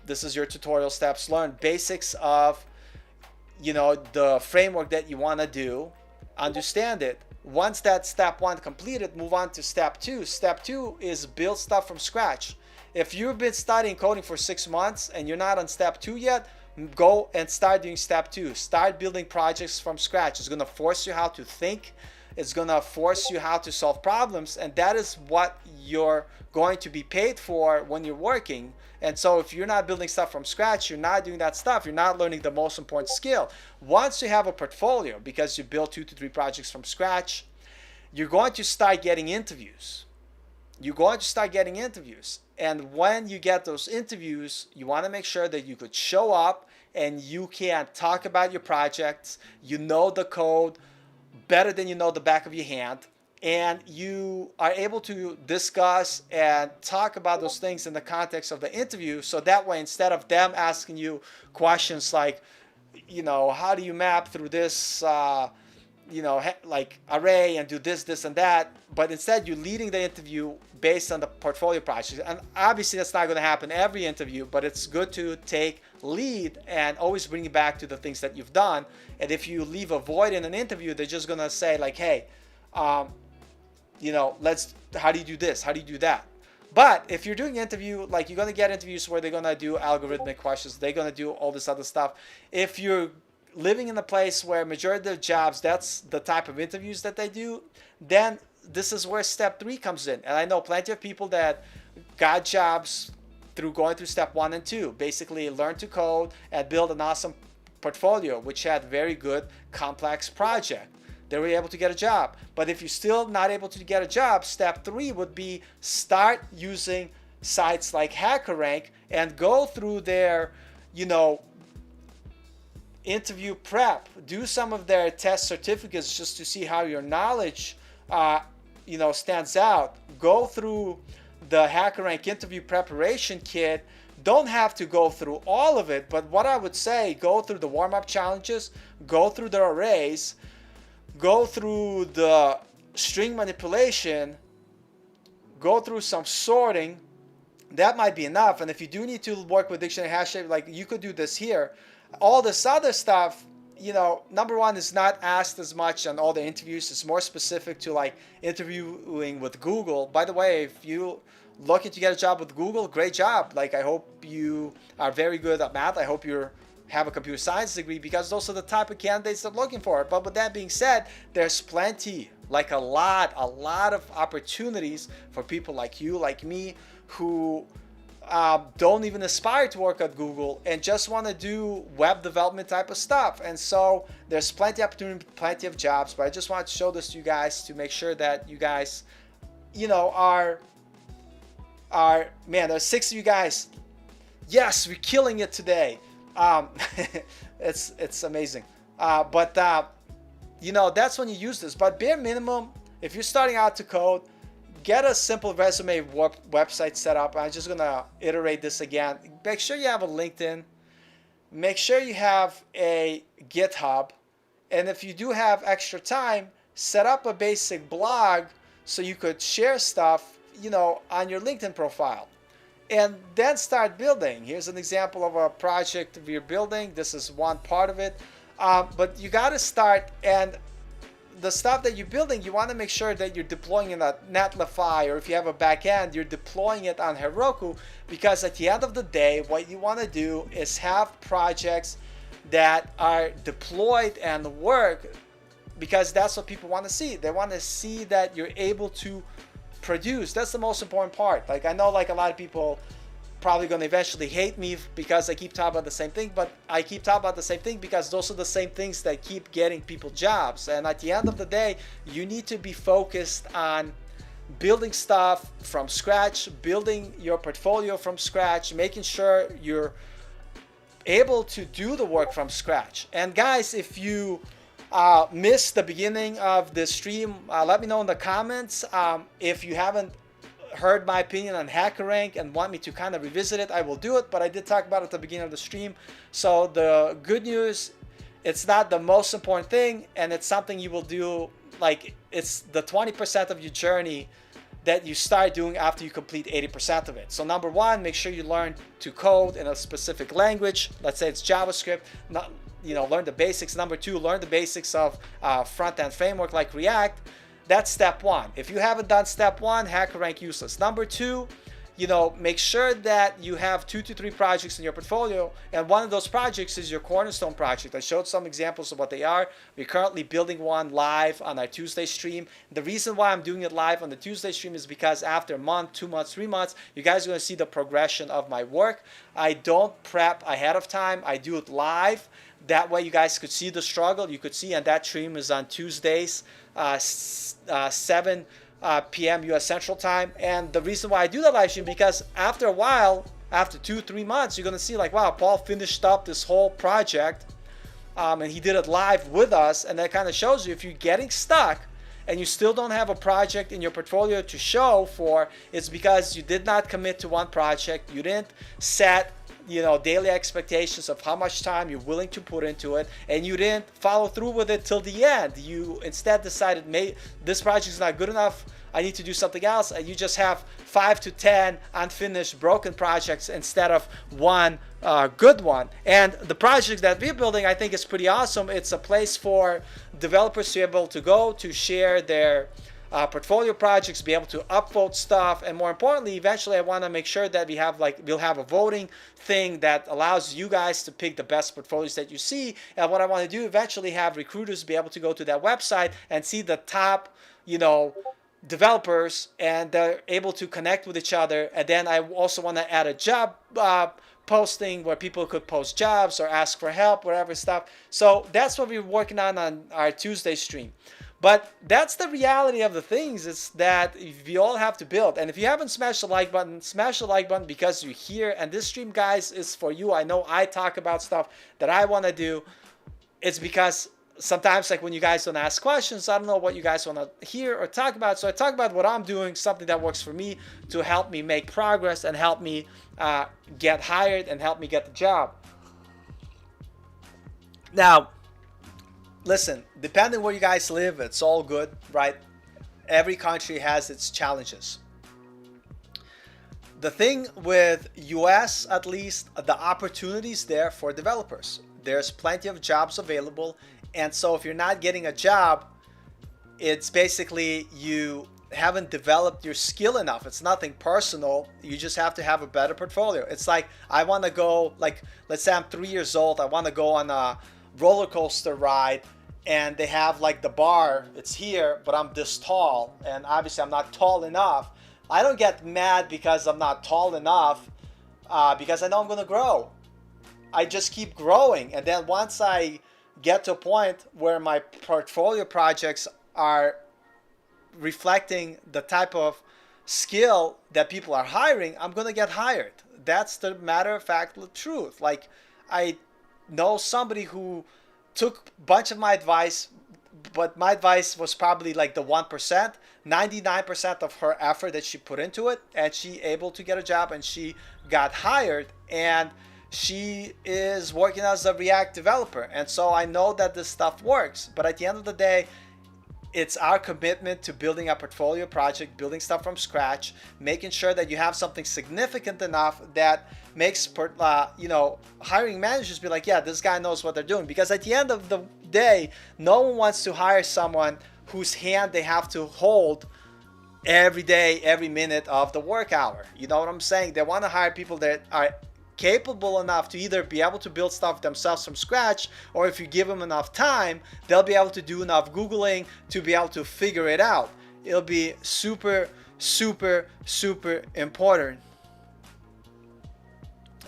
This is your tutorial steps. Learn basics of, the framework that you want to do. Understand it. Once that step 1 completed, move on to step 2. Step 2 is build stuff from scratch. If you've been studying coding for 6 months and you're not on step 2 yet, go and start doing step 2. Start building projects from scratch. It's going to force you how to think. It's going to force you how to solve problems. And that is what you're going to be paid for when you're working. And so if you're not building stuff from scratch, you're not doing that stuff. You're not learning the most important skill. Once you have a portfolio, because you build 2 to 3 projects from scratch, you're going to start getting interviews. You're going to start getting interviews. And when you get those interviews, you want to make sure that you could show up and you can talk about your projects. You know the code better than you know the back of your hand. and you are able to discuss and talk about those things in the context of the interview. So that way, instead of them asking you questions like, how do you map through this, like array and do this and that, but instead you're leading the interview based on the portfolio project. And obviously that's not going to happen every interview, but it's good to take lead and always bring it back to the things that you've done. And if you leave a void in an interview, they're just going to say like, hey, how do you do this? How do you do that? But if you're doing an interview, like you're going to get interviews where they're going to do algorithmic questions. They're going to do all this other stuff. If you're living in a place where majority of the jobs, that's the type of interviews that they do, then this is where step 3 comes in. And I know plenty of people that got jobs through going through step 1 and 2. Basically learn to code and build an awesome portfolio, which had very good complex project. They were able to get a job. But if you're still not able to get a job, step 3 would be start using sites like HackerRank and go through their, interview prep. Do some of their test certificates just to see how your knowledge, stands out. Go through the HackerRank interview preparation kit. Don't have to go through all of it, but what I would say, go through the warm-up challenges, go through the arrays, go through the string manipulation, go through some sorting. That might be enough. And if you do need to work with dictionary hash shape, like you could do this here. All this other stuff, number one, is not asked as much on all the interviews. It's more specific to like interviewing with Google. By the way, if you looking to get a job with Google, great job. Like I hope you are very good at math. I hope you have a computer science degree, because those are the type of candidates they're looking for. But with that being said, there's plenty, like a lot of opportunities for people like you, like me, who don't even aspire to work at Google and just want to do web development type of stuff. And so there's plenty of opportunity, plenty of jobs. But I just wanted to show this to you guys to make sure that you guys, are man, there's 6 of you guys. Yes, we're killing it today. It's amazing. But that's when you use this. But bare minimum, if you're starting out to code, get a simple resume website set up. I'm just gonna iterate this again. Make sure you have a LinkedIn. Make sure you have a GitHub. And if you do have extra time, set up a basic blog so you could share stuff, on your LinkedIn profile. And then start building. Here's an example of a project we're building. This is one part of it. But you got to start, and the stuff that you're building, you want to make sure that you're deploying in a Netlify, or if you have a backend, you're deploying it on Heroku, because at the end of the day, what you want to do is have projects that are deployed and work, because that's what people want to see. They want to see that you're able to produce. That's the most important part. Like I know like a lot of people probably going to eventually hate me because I keep talking about the same thing, but I keep talking about the same thing because those are the same things that keep getting people jobs. And at the end of the day, you need to be focused on building stuff from scratch, building your portfolio from scratch, making sure you're able to do the work from scratch. And guys, if you missed the beginning of the stream, let me know in the comments. If you haven't heard my opinion on HackerRank and want me to kind of revisit it, I will do it. But I did talk about it at the beginning of the stream. So the good news, it's not the most important thing, and it's something you will do. Like it's the 20% of your journey that you start doing after you complete 80% of it. So number one, make sure you learn to code in a specific language. Let's say it's JavaScript. Learn the basics. Number two, learn the basics of front-end framework like React. That's step one. If you haven't done step one, HackerRank useless. Number two, make sure that you have 2 to 3 projects in your portfolio, and one of those projects is your cornerstone project. I showed some examples of what they are. We're currently building one live on our Tuesday stream. The reason why I'm doing it live on the Tuesday stream is because after a month, 2 months, 3 months, you guys are going to see the progression of my work. I don't prep ahead of time. I do it live. That way you guys could see the struggle. You could see, and that stream is on Tuesdays, 7 p.m. U.S. Central Time. And the reason why I do that live stream, because after a while, after 2-3 months, you're going to see like, wow, Paul finished up this whole project and he did it live with us. And that kind of shows you if you're getting stuck and you still don't have a project in your portfolio to show for, it's because you did not commit to one project. You didn't set daily expectations of how much time you're willing to put into it, and you didn't follow through with it till the end. You instead decided, this project is not good enough, I need to do something else, and you just have 5 to 10 unfinished broken projects instead of one good one. And the project that we're building, I think, is pretty awesome. It's a place for developers to be able to go to share their portfolio projects, be able to upvote stuff, and more importantly, eventually I want to make sure that we'll have a voting thing that allows you guys to pick the best portfolios that you see. And what I want to do eventually have recruiters be able to go to that website and see the top developers, and they're able to connect with each other. And then I also want to add a job posting where people could post jobs or ask for help, whatever stuff. So that's what we're working on our Tuesday stream. But that's the reality of the things, is that we all have to build. And if you haven't smashed the like button, smash the like button, because you're here. And this stream, guys, is for you. I know I talk about stuff that I want to do. It's because sometimes, like when you guys don't ask questions, I don't know what you guys want to hear or talk about. So I talk about what I'm doing, something that works for me to help me make progress and help me get hired and help me get the job. Now, listen, depending where you guys live, it's all good, right? Every country has its challenges. The thing with US, at least, the opportunities there for developers. There's plenty of jobs available. And so if you're not getting a job, it's basically you haven't developed your skill enough. It's nothing personal. You just have to have a better portfolio. It's like, I want to go, like, let's say I'm 3 years old. I want to go on a roller coaster ride, and they have like the bar, it's here, but I'm this tall, and obviously I'm not tall enough. I don't get mad because I'm not tall enough, because I know I'm going to grow. I just keep growing. And then once I get to a point where my portfolio projects are reflecting the type of skill that people are hiring, I'm going to get hired. That's the matter of fact truth. Like, I know somebody who took a bunch of my advice, but my advice was probably like the 1%, 99% of her effort that she put into it, and she able to get a job, and she got hired, and she is working as a React developer. And so I know that this stuff works, but at the end of the day, it's our commitment to building a portfolio project, building stuff from scratch, making sure that you have something significant enough that makes hiring managers be like, yeah, this guy knows what they're doing. Because at the end of the day, no one wants to hire someone whose hand they have to hold every day, every minute of the work hour. You know what I'm saying? They want to hire people that are capable enough to either be able to build stuff themselves from scratch, or if you give them enough time, they'll be able to do enough Googling to be able to figure it out. It'll be super, super, super important.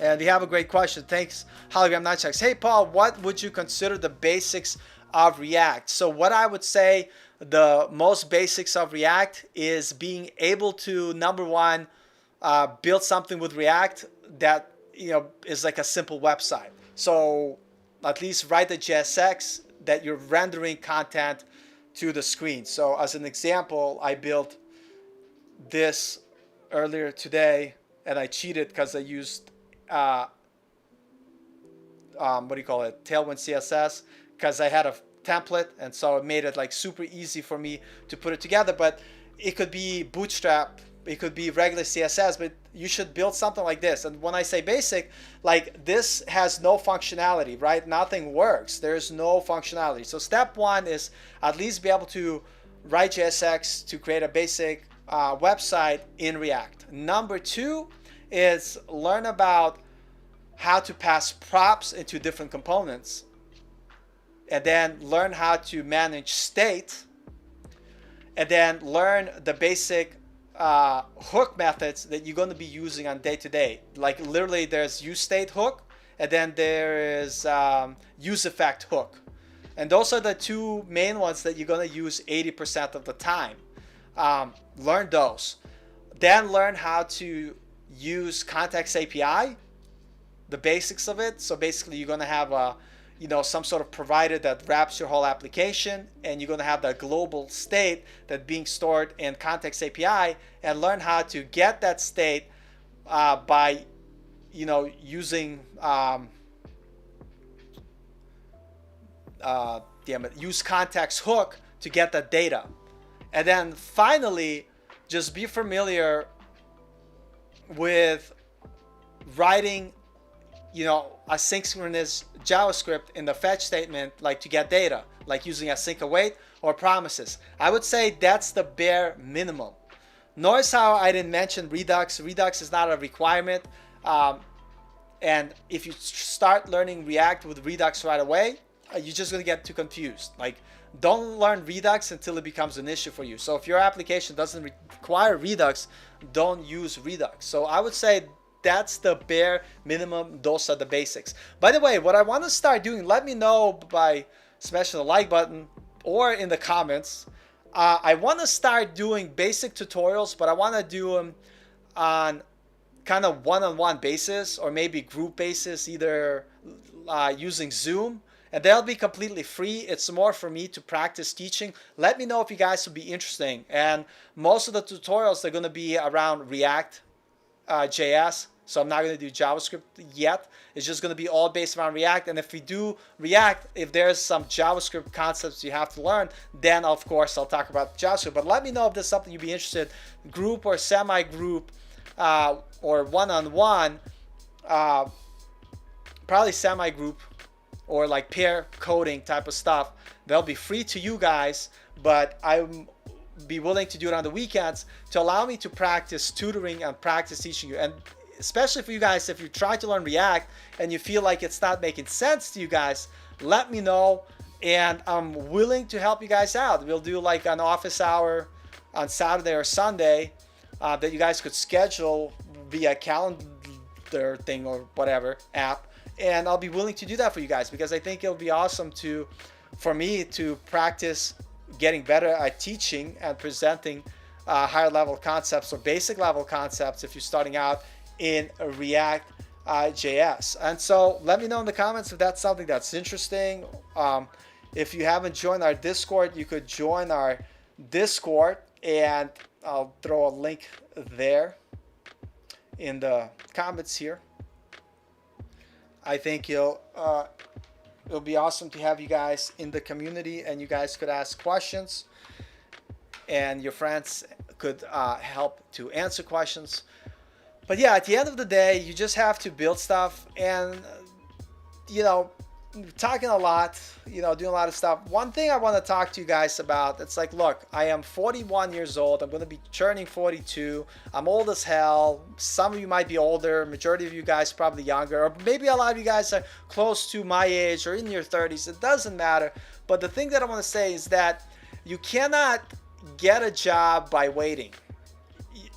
And we have a great question. Thanks, Hologram Nunchucks. Hey, Paul, what would you consider the basics of React? So what I would say the most basics of React is being able to, number one, build something with React that is like a simple website. So at least write the JSX that you're rendering content to the screen. So as an example, I built this earlier today, and I cheated because I used Tailwind CSS, because I had a template, and so it made it like super easy for me to put it together. But it could be Bootstrap, it could be regular CSS, but you should build something like this. And when I say basic, like this has no functionality, right? Nothing works. There's no functionality. So step one is at least be able to write JSX to create a basic website in React. Number two is learn about how to pass props into different components, and then learn how to manage state, and then learn the basic hook methods that you're going to be using on day to day. Like literally there's useState hook, and then there is useEffect hook. And those are the two main ones that you're going to use 80% of the time. Learn those. Then learn how to use Context API, the basics of it. So basically you're going to have some sort of provider that wraps your whole application, and you're going to have that global state that being stored in context API, and learn how to get that state by using use context hook to get that data. And then finally, just be familiar with writing asynchronous JavaScript in the fetch statement, like to get data, like using async await or promises. I would say that's the bare minimum. Notice how I didn't mention Redux. Redux is not a requirement. And if you start learning React with Redux right away, you're just going to get too confused. Like, don't learn Redux until it becomes an issue for you. So if your application doesn't require Redux, don't use Redux. So I would say that's the bare minimum. Those are the basics. By the way, what I want to start doing, let me know by smashing the like button or in the comments. I want to start doing basic tutorials, but I want to do them on kind of one-on-one basis or maybe group basis, either using Zoom. And they'll be completely free. It's more for me to practice teaching. Let me know if you guys would be interested. And most of the tutorials are going to be around React JS. So I'm not going to do JavaScript yet. It's just going to be all based around React. And if we do React, if there's some JavaScript concepts you have to learn, then of course I'll talk about JavaScript. But let me know if there's something you'd be interested in, group or semi-group or one-on-one, probably semi-group, or like pair coding type of stuff. They'll be free to you guys, but I'll be willing to do it on the weekends to allow me to practice tutoring and practice teaching you. And especially for you guys, if you try to learn React and you feel like it's not making sense to you guys, let me know, and I'm willing to help you guys out. We'll do like an office hour on Saturday or Sunday that you guys could schedule via calendar thing or whatever app. And I'll be willing to do that for you guys, because I think it'll be awesome for me to practice getting better at teaching and presenting higher level concepts or basic level concepts if you're starting out in React JS. And so let me know in the comments if that's something that's interesting. If you haven't joined our Discord, you could join our Discord, and I'll throw a link there in the comments here. I think it'll be awesome to have you guys in the community, and you guys could ask questions, and your friends could help to answer questions. But yeah, at the end of the day, you just have to build stuff, and talking a lot, doing a lot of stuff. One thing I want to talk to you guys about, it's like, look, I am 41 years old. I'm going to be turning 42. I'm old as hell. Some of you might be older. Majority of you guys probably younger, or maybe a lot of you guys are close to my age or in your 30s. It doesn't matter. But the thing that I want to say is that you cannot get a job by waiting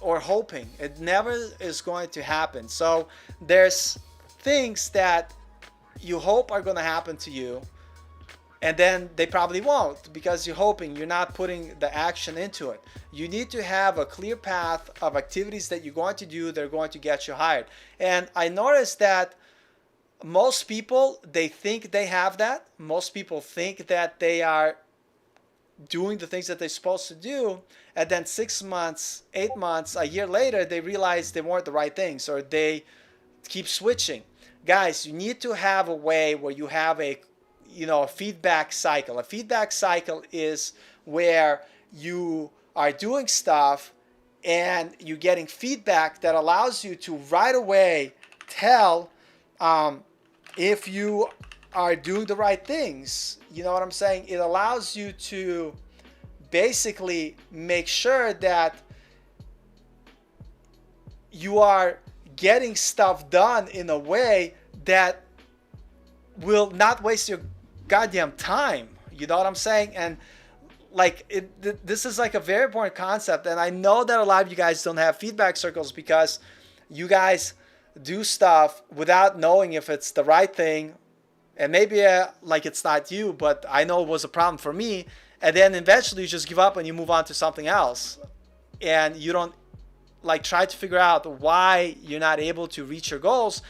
or hoping. It never is going to happen. So there's things that you hope are going to happen to you, and then they probably won't, because you're hoping, you're not putting the action into it. You need to have a clear path of activities that you're going to do that are going to get you hired. And I noticed that most people, they think they have that. Most people think that they are doing the things that they're supposed to do, and then 6 months, 8 months, a year later, they realize they weren't the right things, or they keep switching. Guys, you need to have a way where you have a feedback cycle. A feedback cycle is where you are doing stuff and you're getting feedback that allows you to right away tell if you are doing the right things. You know what I'm saying? It allows you to basically make sure that you are getting stuff done in a way that will not waste your goddamn time. You know what I'm saying? And like this is like a very important concept, and I know that a lot of you guys don't have feedback circles because you guys do stuff without knowing if it's the right thing, and maybe like it's not you, but I know it was a problem for me, and then eventually you just give up and you move on to something else, and you don't like try to figure out why you're not able to reach your goals.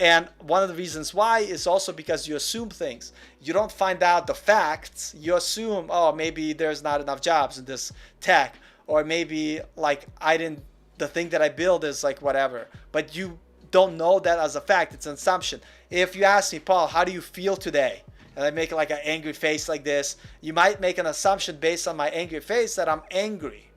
And one of the reasons why is also because you assume things. You don't find out the facts. You assume, oh, maybe there's not enough jobs in this tech, or maybe like the thing that I build is like whatever. But you don't know that as a fact. It's an assumption. If you ask me, Paul, how do you feel today? And I make like an angry face like this, you might make an assumption based on my angry face that I'm angry.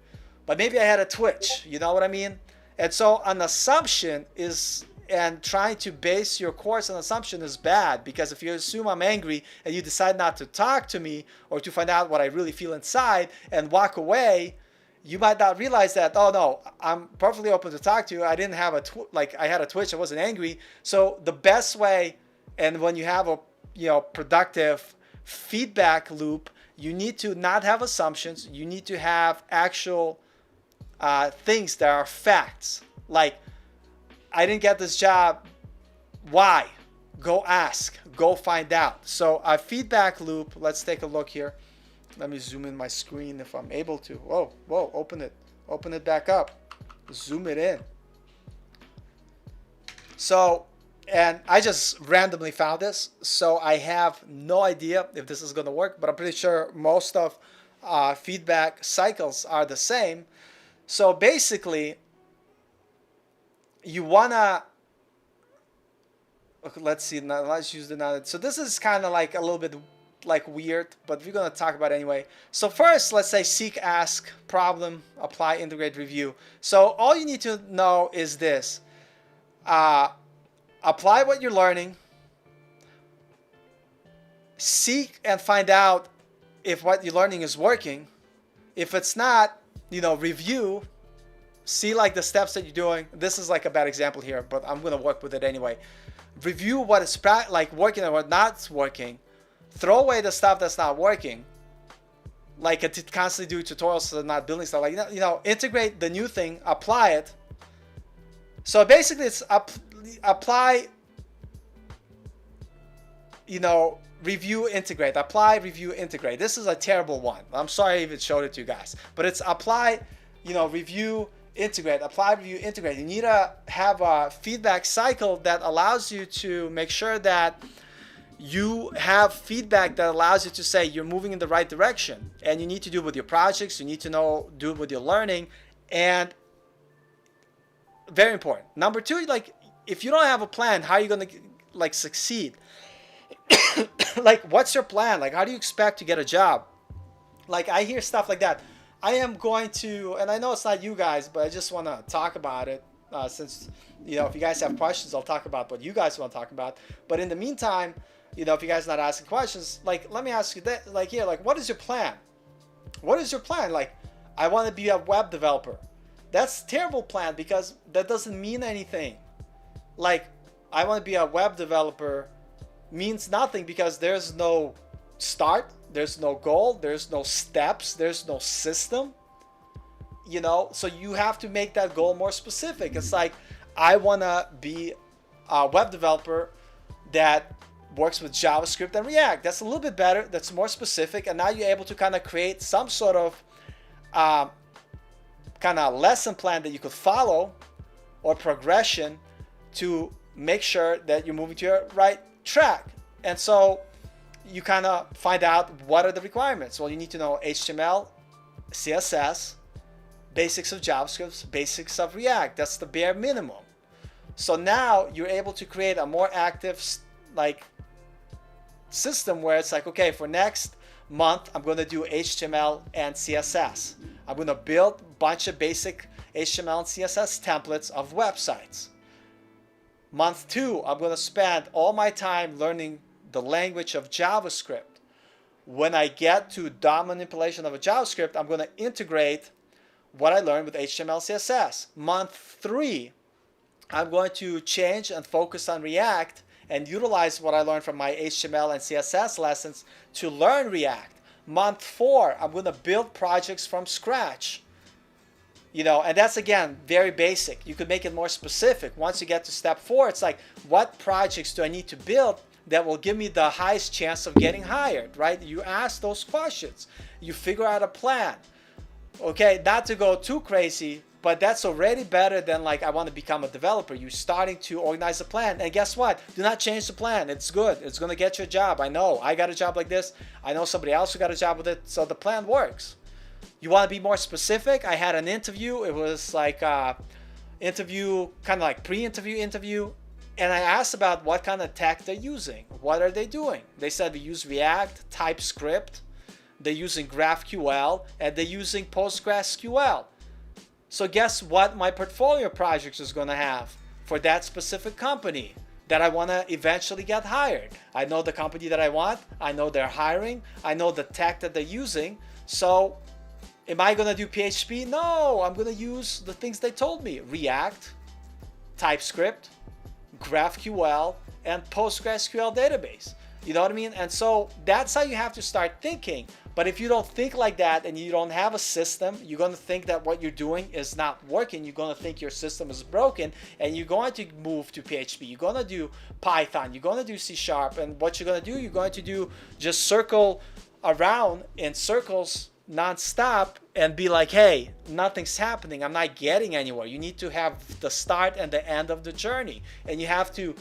But maybe I had a twitch, you know what I mean? And so an assumption is, and trying to base your course on assumption is bad, because if you assume I'm angry and you decide not to talk to me or to find out what I really feel inside and walk away, you might not realize that, oh no, I'm perfectly open to talk to you. I didn't have I had a twitch, I wasn't angry. So the best way, and when you have a productive feedback loop, you need to not have assumptions. You need to have actual things that are facts. Like, I didn't get this job. Why? Go ask. Go find out. So a feedback loop, let's take a look here. Let me zoom in my screen if I'm able to. Whoa, open it. Open it back up. Zoom it in. So, and I just randomly found this, so I have no idea if this is going to work, but I'm pretty sure most of feedback cycles are the same. So basically, you want to, let's see, now let's use the knowledge. So this is kind of like a little bit like weird, but we're going to talk about it anyway. So first, let's say seek, ask, problem, apply, integrate, review. So all you need to know is this. Apply what you're learning. Seek and find out if what you're learning is working. If it's not, review. See like the steps that you're doing. This is like a bad example here, but I'm going to work with it anyway. Review what is working and what not working. Throw away the stuff that's not working. Like constantly do tutorials and not building stuff. Like, integrate the new thing, apply it. So basically it's apply, review, integrate. Apply, review, integrate. This is a terrible one. I'm sorry I even showed it to you guys. But it's apply, review, integrate. Apply, review, integrate. You need to have a feedback cycle that allows you to make sure that you have feedback that allows you to say you're moving in the right direction. And you need to do it with your projects. You need to do it with your learning. And very important. Number two, if you don't have a plan, how are you going to succeed? What's your plan? How do you expect to get a job? I hear stuff like that. I am going to, and I know it's not you guys, but I just want to talk about it since, if you guys have questions, I'll talk about what you guys want to talk about. But in the meantime, if you guys are not asking questions, let me ask you that, what is your plan? What is your plan? I want to be a web developer. That's a terrible plan because that doesn't mean anything. I want to be a web developer means nothing because there's no start, there's no goal, there's no steps, there's no system. So you have to make that goal more specific. It's I want to be a web developer that works with JavaScript and React. That's a little bit better. That's more specific. And now you're able to kind of create some sort of lesson plan that you could follow or progression to make sure that you're moving to your right track. And so you kind of find out what are the requirements. Well, you need to know HTML, CSS, basics of JavaScript, basics of React. That's the bare minimum. So now you're able to create a more active system where it's okay, for next month I'm going to do HTML and CSS. I'm going to build a bunch of basic HTML and CSS templates of websites. Month 2, I'm going to spend all my time learning the language of JavaScript. When I get to DOM manipulation of a JavaScript, I'm going to integrate what I learned with HTML, CSS. Month 3, I'm going to change and focus on React and utilize what I learned from my HTML and CSS lessons to learn React. Month 4, I'm going to build projects from scratch. And that's, again, very basic. You could make it more specific. Once you get to step 4, it's what projects do I need to build that will give me the highest chance of getting hired, right? You ask those questions. You figure out a plan. Okay, not to go too crazy, But that's already better than like, I want to become a developer. You're starting to organize a plan. And guess what? Do not change the plan. It's good. It's going to get you a job. I know. I got a job like this. I know somebody else who got a job with it. So the plan works. You want to be more specific? I had an interview. It was like interview, kind of like pre-interview interview. And I asked about what kind of tech they're using. What are they doing? They said they use React, TypeScript. They're using GraphQL. And they're using PostgreSQL. So guess what my portfolio projects is going to have for that specific company that I want to eventually get hired. I know the company that I want. I know they're hiring. I know the tech that they're using. So am I going to do PHP? No, I'm going to use the things they told me. React, TypeScript, GraphQL, and PostgreSQL database. You know what I mean? And so that's how you have to start thinking. But if you don't think like that and you don't have a system, you're going to think that what you're doing is not working. You're going to think your system is broken, and you're going to move to PHP. You're going to do Python. You're going to do C#. And what you're going to do, you're going to do just circle around in circles nonstop and be like, hey, nothing's happening. I'm not getting anywhere. You need to have the start and the end of the journey. And you have to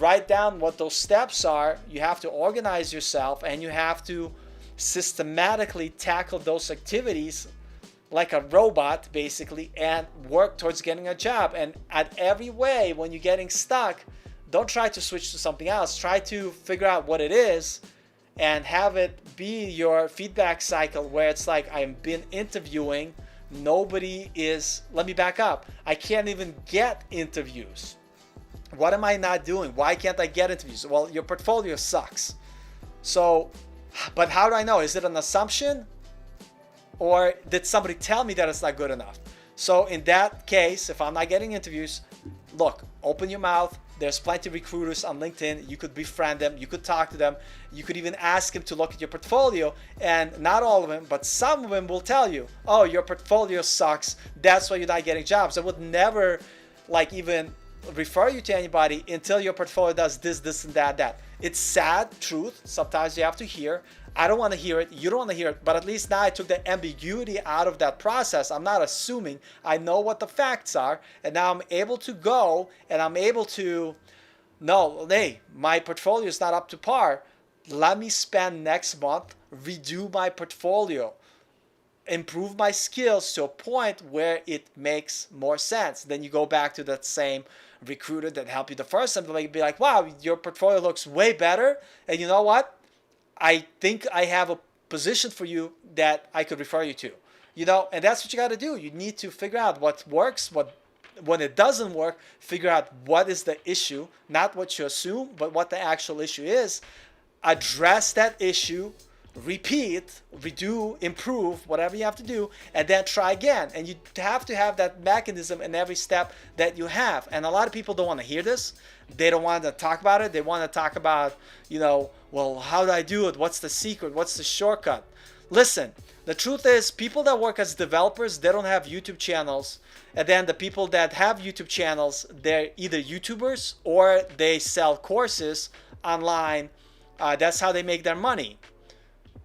write down what those steps are. You have to organize yourself, and you have to systematically tackle those activities like a robot, basically, and work towards getting a job. And at every way, when you're getting stuck, don't try to switch to something else. Try to figure out what it is and have it be your feedback cycle, where it's like, I've been interviewing, nobody is, let me back up, I can't even get interviews. What am I not doing? Why can't I get interviews? Well, your portfolio sucks. So, but how do I know? Is it an assumption? Or did somebody tell me that it's not good enough? So in that case, if I'm not getting interviews, look, open your mouth. There's plenty of recruiters on LinkedIn. You could befriend them. You could talk to them. You could even ask them to look at your portfolio. And not all of them, but some of them will tell you, oh, your portfolio sucks. That's why you're not getting jobs. I would never like even refer you to anybody until your portfolio does this, and that. It's sad truth. Sometimes you have to hear. I don't want to hear it. You don't want to hear it. But at least now I took the ambiguity out of that process. I'm not assuming. I know what the facts are. And now I'm able to go and I'm able to know, hey, my portfolio is not up to par. Let me spend next month, redo my portfolio, improve my skills to a point where it makes more sense. Then you go back to that same recruiter that helped you the first time, to be like, wow, your portfolio looks way better. And you know what? I think I have a position for you that I could refer you to. You know, and that's what you got to do. You need to figure out what works, when it doesn't work, figure out what is the issue, not what you assume, but what the actual issue is. Address that issue, repeat, redo, improve, whatever you have to do, and then try again. And you have to have that mechanism in every step that you have. And a lot of people don't want to hear this. They don't want to talk about it. They want to talk about, you know, well, how do I do it? What's the secret? What's the shortcut? Listen, the truth is, people that work as developers, they don't have YouTube channels. And then the people that have YouTube channels, they're either YouTubers or they sell courses online. That's how they make their money.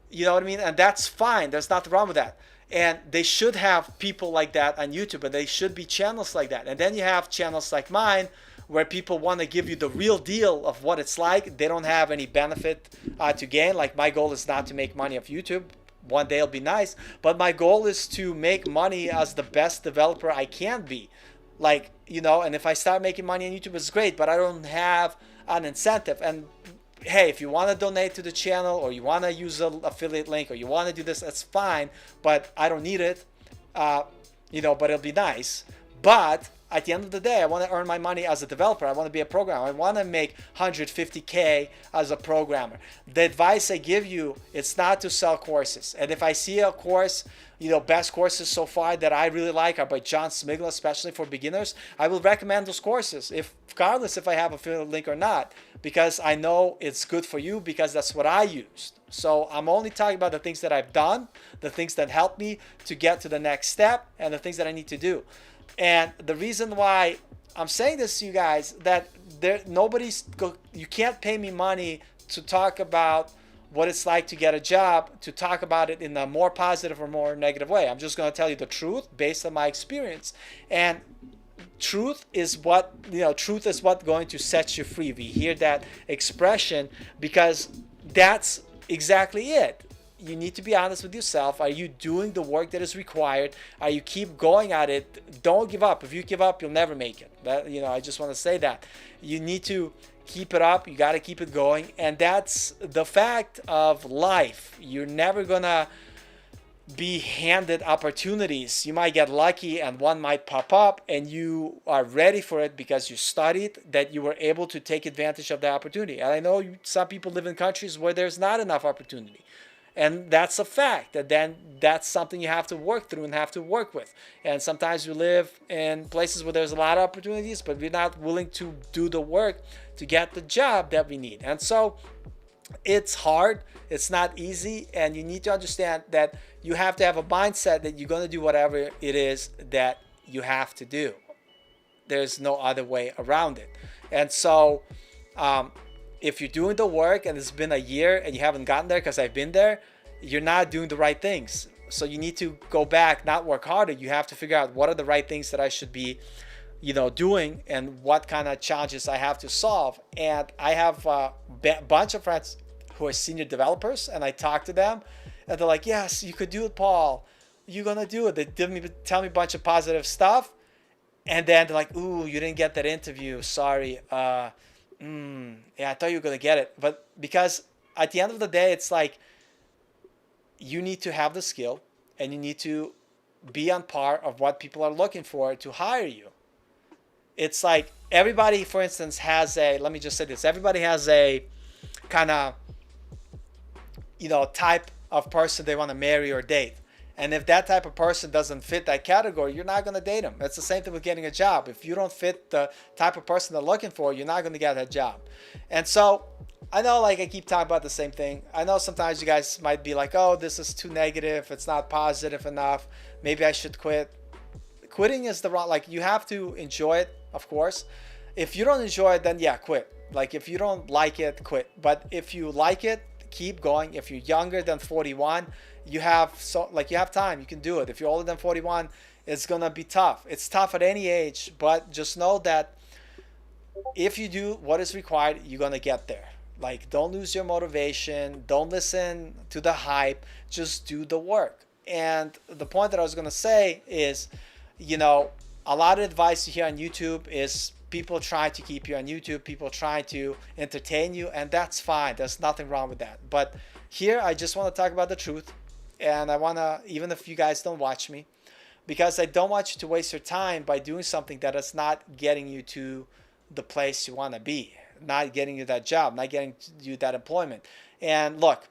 You know what I mean? And that's fine. There's nothing wrong with that. And they should have people like that on YouTube, and they should be channels like that. And then you have channels like mine, where people want to give you the real deal of what it's like. They don't have any benefit to gain. Like, my goal is not to make money off YouTube. One day it'll be nice. But my goal is to make money as the best developer I can be. Like, you know, and if I start making money on YouTube, it's great, but I don't have an incentive. And hey, if you want to donate to the channel, or you want to use an affiliate link, or you want to do this, that's fine, but I don't need it, you know, but it'll be nice. But at the end of the day, I want to earn my money as a developer. I want to be a programmer. I want to make 150K as a programmer. The advice I give you, it's not to sell courses. And if I see a course, you know, best courses so far that I really like are by John Smigler, especially for beginners, I will recommend those courses, regardless if I have a affiliate link or not, because I know it's good for you, because that's what I used. So I'm only talking about the things that I've done, the things that help me to get to the next step, and the things that I need to do. And the reason why I'm saying this to you guys, that you can't pay me money to talk about what it's like to get a job to talk about it in a more positive or more negative way. I'm just going to tell you the truth based on my experience. And truth is what going to set you free. We hear that expression because that's exactly it. You need to be honest with yourself. Are you doing the work that is required? Are you keep going at it? Don't give up. If you give up, you'll never make it. I just want to say that. You need to keep it up. You got to keep it going. And that's the fact of life. You're never going to be handed opportunities. You might get lucky and one might pop up and you are ready for it because you studied, that you were able to take advantage of the opportunity. And I know some people live in countries where there's not enough opportunity. And that's a fact. And then that's something you have to work through and have to work with. And sometimes we live in places where there's a lot of opportunities, but we're not willing to do the work to get the job that we need. And so it's hard. It's not easy. And you need to understand that you have to have a mindset that you're going to do whatever it is that you have to do. There's no other way around it. And so if you're doing the work and it's been a year and you haven't gotten there, because I've been there, you're not doing the right things. So you need to go back, not work harder. You have to figure out what are the right things that I should be doing and what kind of challenges I have to solve. And I have a bunch of friends who are senior developers, and I talk to them and they're like, yes, you could do it, Paul. You're going to do it. They tell me a bunch of positive stuff. And then they're like, ooh, you didn't get that interview. Sorry. Yeah, I thought you were going to get it. But because at the end of the day, it's like you need to have the skill and you need to be on par of what people are looking for to hire you. It's like everybody, for instance, let me just say this. Everybody has a kind of, type of person they want to marry or date. And if that type of person doesn't fit that category, you're not going to date them. It's the same thing with getting a job. If you don't fit the type of person they're looking for, you're not going to get that job. And so I know, I keep talking about the same thing. I know sometimes you guys might be like, oh, this is too negative. It's not positive enough. Maybe I should quit. Quitting is the wrong, you have to enjoy it, of course. If you don't enjoy it, then yeah, quit. If you don't like it, quit. But if you like it, keep going. If you're younger than 41, you have time. You can do it. If you're older than 41, it's gonna be tough. It's tough at any age, but just know that if you do what is required, you're gonna get there. Don't lose your motivation. Don't listen to the hype. Just do the work. And the point that I was gonna say is, a lot of advice you hear on YouTube is people trying to keep you on YouTube, people trying to entertain you, and that's fine. There's nothing wrong with that. But here, I just want to talk about the truth. And I want to, even if you guys don't watch me, because I don't want you to waste your time by doing something that is not getting you to the place you want to be, not getting you that job, not getting you that employment. And look,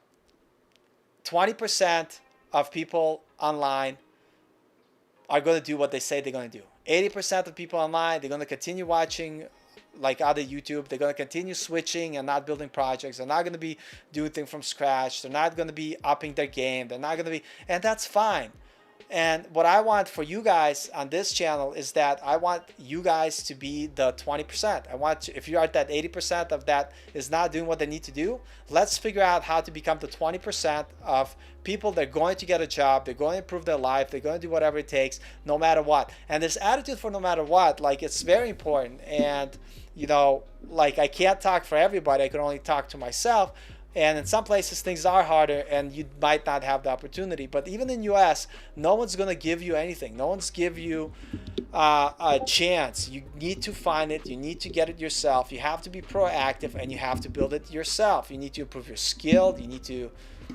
20% of people online are going to do what they say they're going to do. 80% of people online, they're going to continue watching other YouTube. They're going to continue switching and not building projects. They're not going to be doing things from scratch. They're not going to be upping their game. They're not going to be, and that's fine. And what I want for you guys on this channel is that I want you guys to be the 20%. I want to, if you are at that 80% of that is not doing what they need to do, let's figure out how to become the 20% of people that are going to get a job, they're going to improve their life, they're going to do whatever it takes, no matter what. And this attitude for no matter what, it's very important. And, I can't talk for everybody. I can only talk to myself. And in some places, things are harder and you might not have the opportunity. But even in US, no one's going to give you anything. No one's give you a chance. You need to find it. You need to get it yourself. You have to be proactive and you have to build it yourself. You need to improve your skill. You need to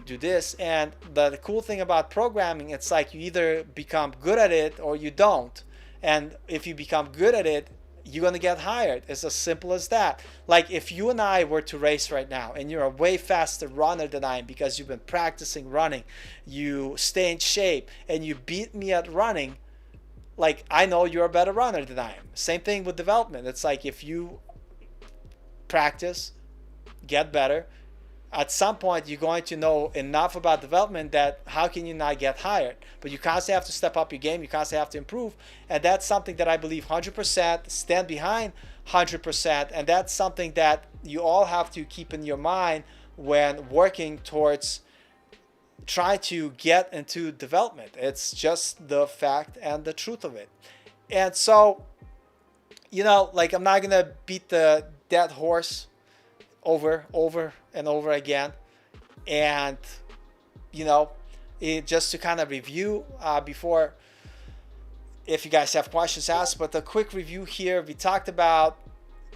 do this. And the cool thing about programming, it's you either become good at it or you don't. And if you become good at it, you're going to get hired. It's as simple as that. If you and I were to race right now and you're a way faster runner than I am because you've been practicing running, you stay in shape and you beat me at running, I know you're a better runner than I am. Same thing with development. It's if you practice, get better, at some point you're going to know enough about development that how can you not get hired? But you constantly have to step up your game. You constantly have to improve. And that's something that I believe 100%, stand behind 100%. And that's something that you all have to keep in your mind when working towards try to get into development. It's just the fact and the truth of it. And so, like, I'm not gonna beat the dead horse over and over again. And just to kind of review before, if you guys have questions, ask. But a quick review here. We talked about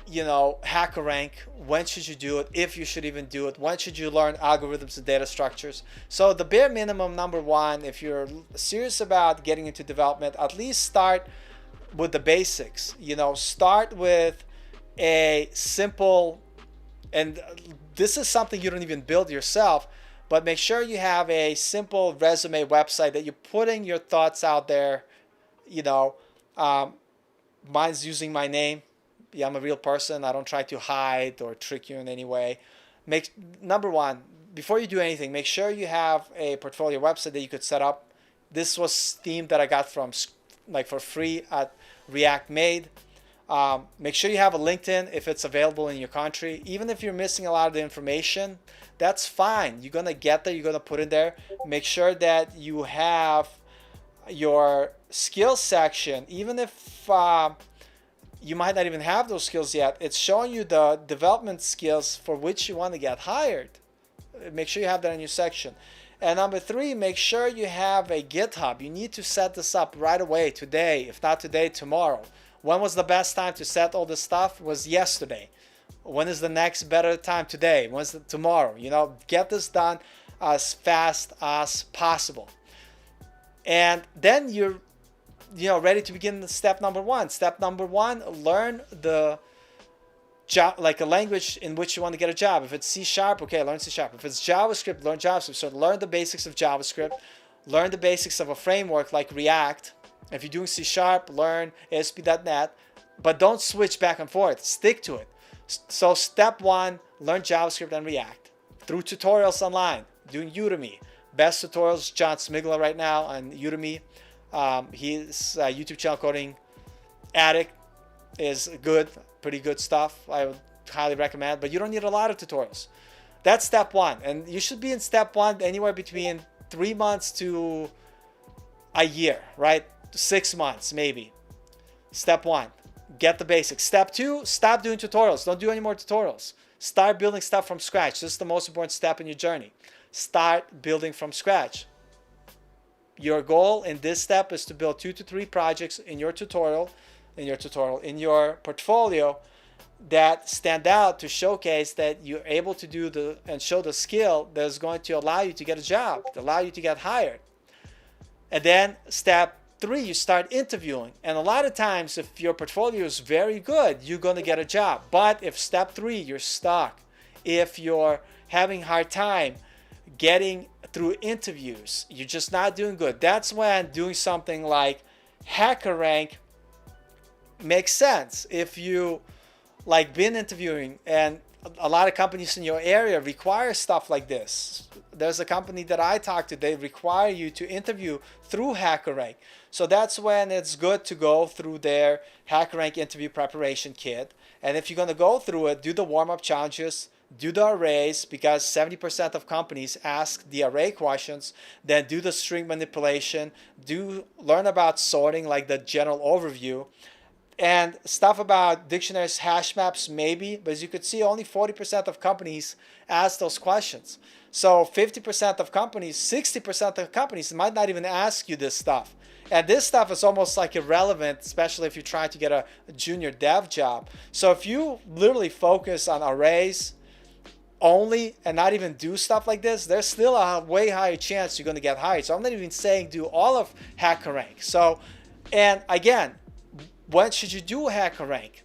HackerRank. When should you do it? If you should even do it. When should you learn algorithms and data structures? So the bare minimum, number one, if you're serious about getting into development, at least start with the basics. Start with a simple, and this is something you don't even build yourself, but make sure you have a simple resume website that you're putting your thoughts out there. Mine's using my name. Yeah, I'm a real person. I don't try to hide or trick you in any way. Number one, before you do anything, make sure you have a portfolio website that you could set up. This was theme that I got from for free at React Made. Make sure you have a LinkedIn if it's available in your country. Even if you're missing a lot of the information, that's fine. You're going to get there. You're going to put it there. Make sure that you have your skills section. Even if you might not even have those skills yet, it's showing you the development skills for which you want to get hired. Make sure you have that in your section. And number three, make sure you have a GitHub. You need to set this up right away, today. If not today, tomorrow. When was the best time to set all this stuff? Was yesterday. When is the next better time? Today. When's tomorrow? Get this done as fast as possible. And then you're ready to begin step number one. Step number one, learn the job, like a language in which you want to get a job. If it's C#, okay, learn C#. If it's JavaScript, learn JavaScript. So learn the basics of JavaScript. Learn the basics of a framework like React. If you're doing C#, learn ASP.NET. But don't switch back and forth. Stick to it. So step one, learn JavaScript and React through tutorials online, doing Udemy. Best tutorials, John Smigler right now on Udemy. His YouTube channel, Coding Addict, is good, pretty good stuff. I would highly recommend, but you don't need a lot of tutorials. That's step one. And you should be in step one anywhere between 3 months to a year, right? 6 months, maybe. Step one, get the basics. Step two, stop doing tutorials. Don't do any more tutorials. Start building stuff from scratch. This is the most important step in your journey. Start building from scratch. Your goal in this step is to build 2 to 3 projects in your portfolio that stand out to showcase that you're able to do and show the skill that is going to allow you to get a job, to allow you to get hired. And then step 3, you start interviewing. And a lot of times, if your portfolio is very good, you're going to get a job. But if step 3, you're stuck, if you're having a hard time getting through interviews, you're just not doing good, that's when doing something like HackerRank makes sense. If you been interviewing and a lot of companies in your area require stuff like this. There's a company that I talked to, they require you to interview through HackerRank. So that's when it's good to go through their HackerRank interview preparation kit. And if you're going to go through it, do the warm-up challenges, do the arrays, because 70% of companies ask the array questions, then do the string manipulation, learn about sorting, like the general overview, and stuff about dictionaries, hash maps, maybe, but as you could see, only 40% of companies ask those questions. So 50% of companies, 60% of companies might not even ask you this stuff. And this stuff is almost like irrelevant, especially if you're trying to get a junior dev job. So if you literally focus on arrays only and not even do stuff like this, there's still a way higher chance you're going to get hired. So I'm not even saying do all of HackerRank. So, and again, when should you do HackerRank?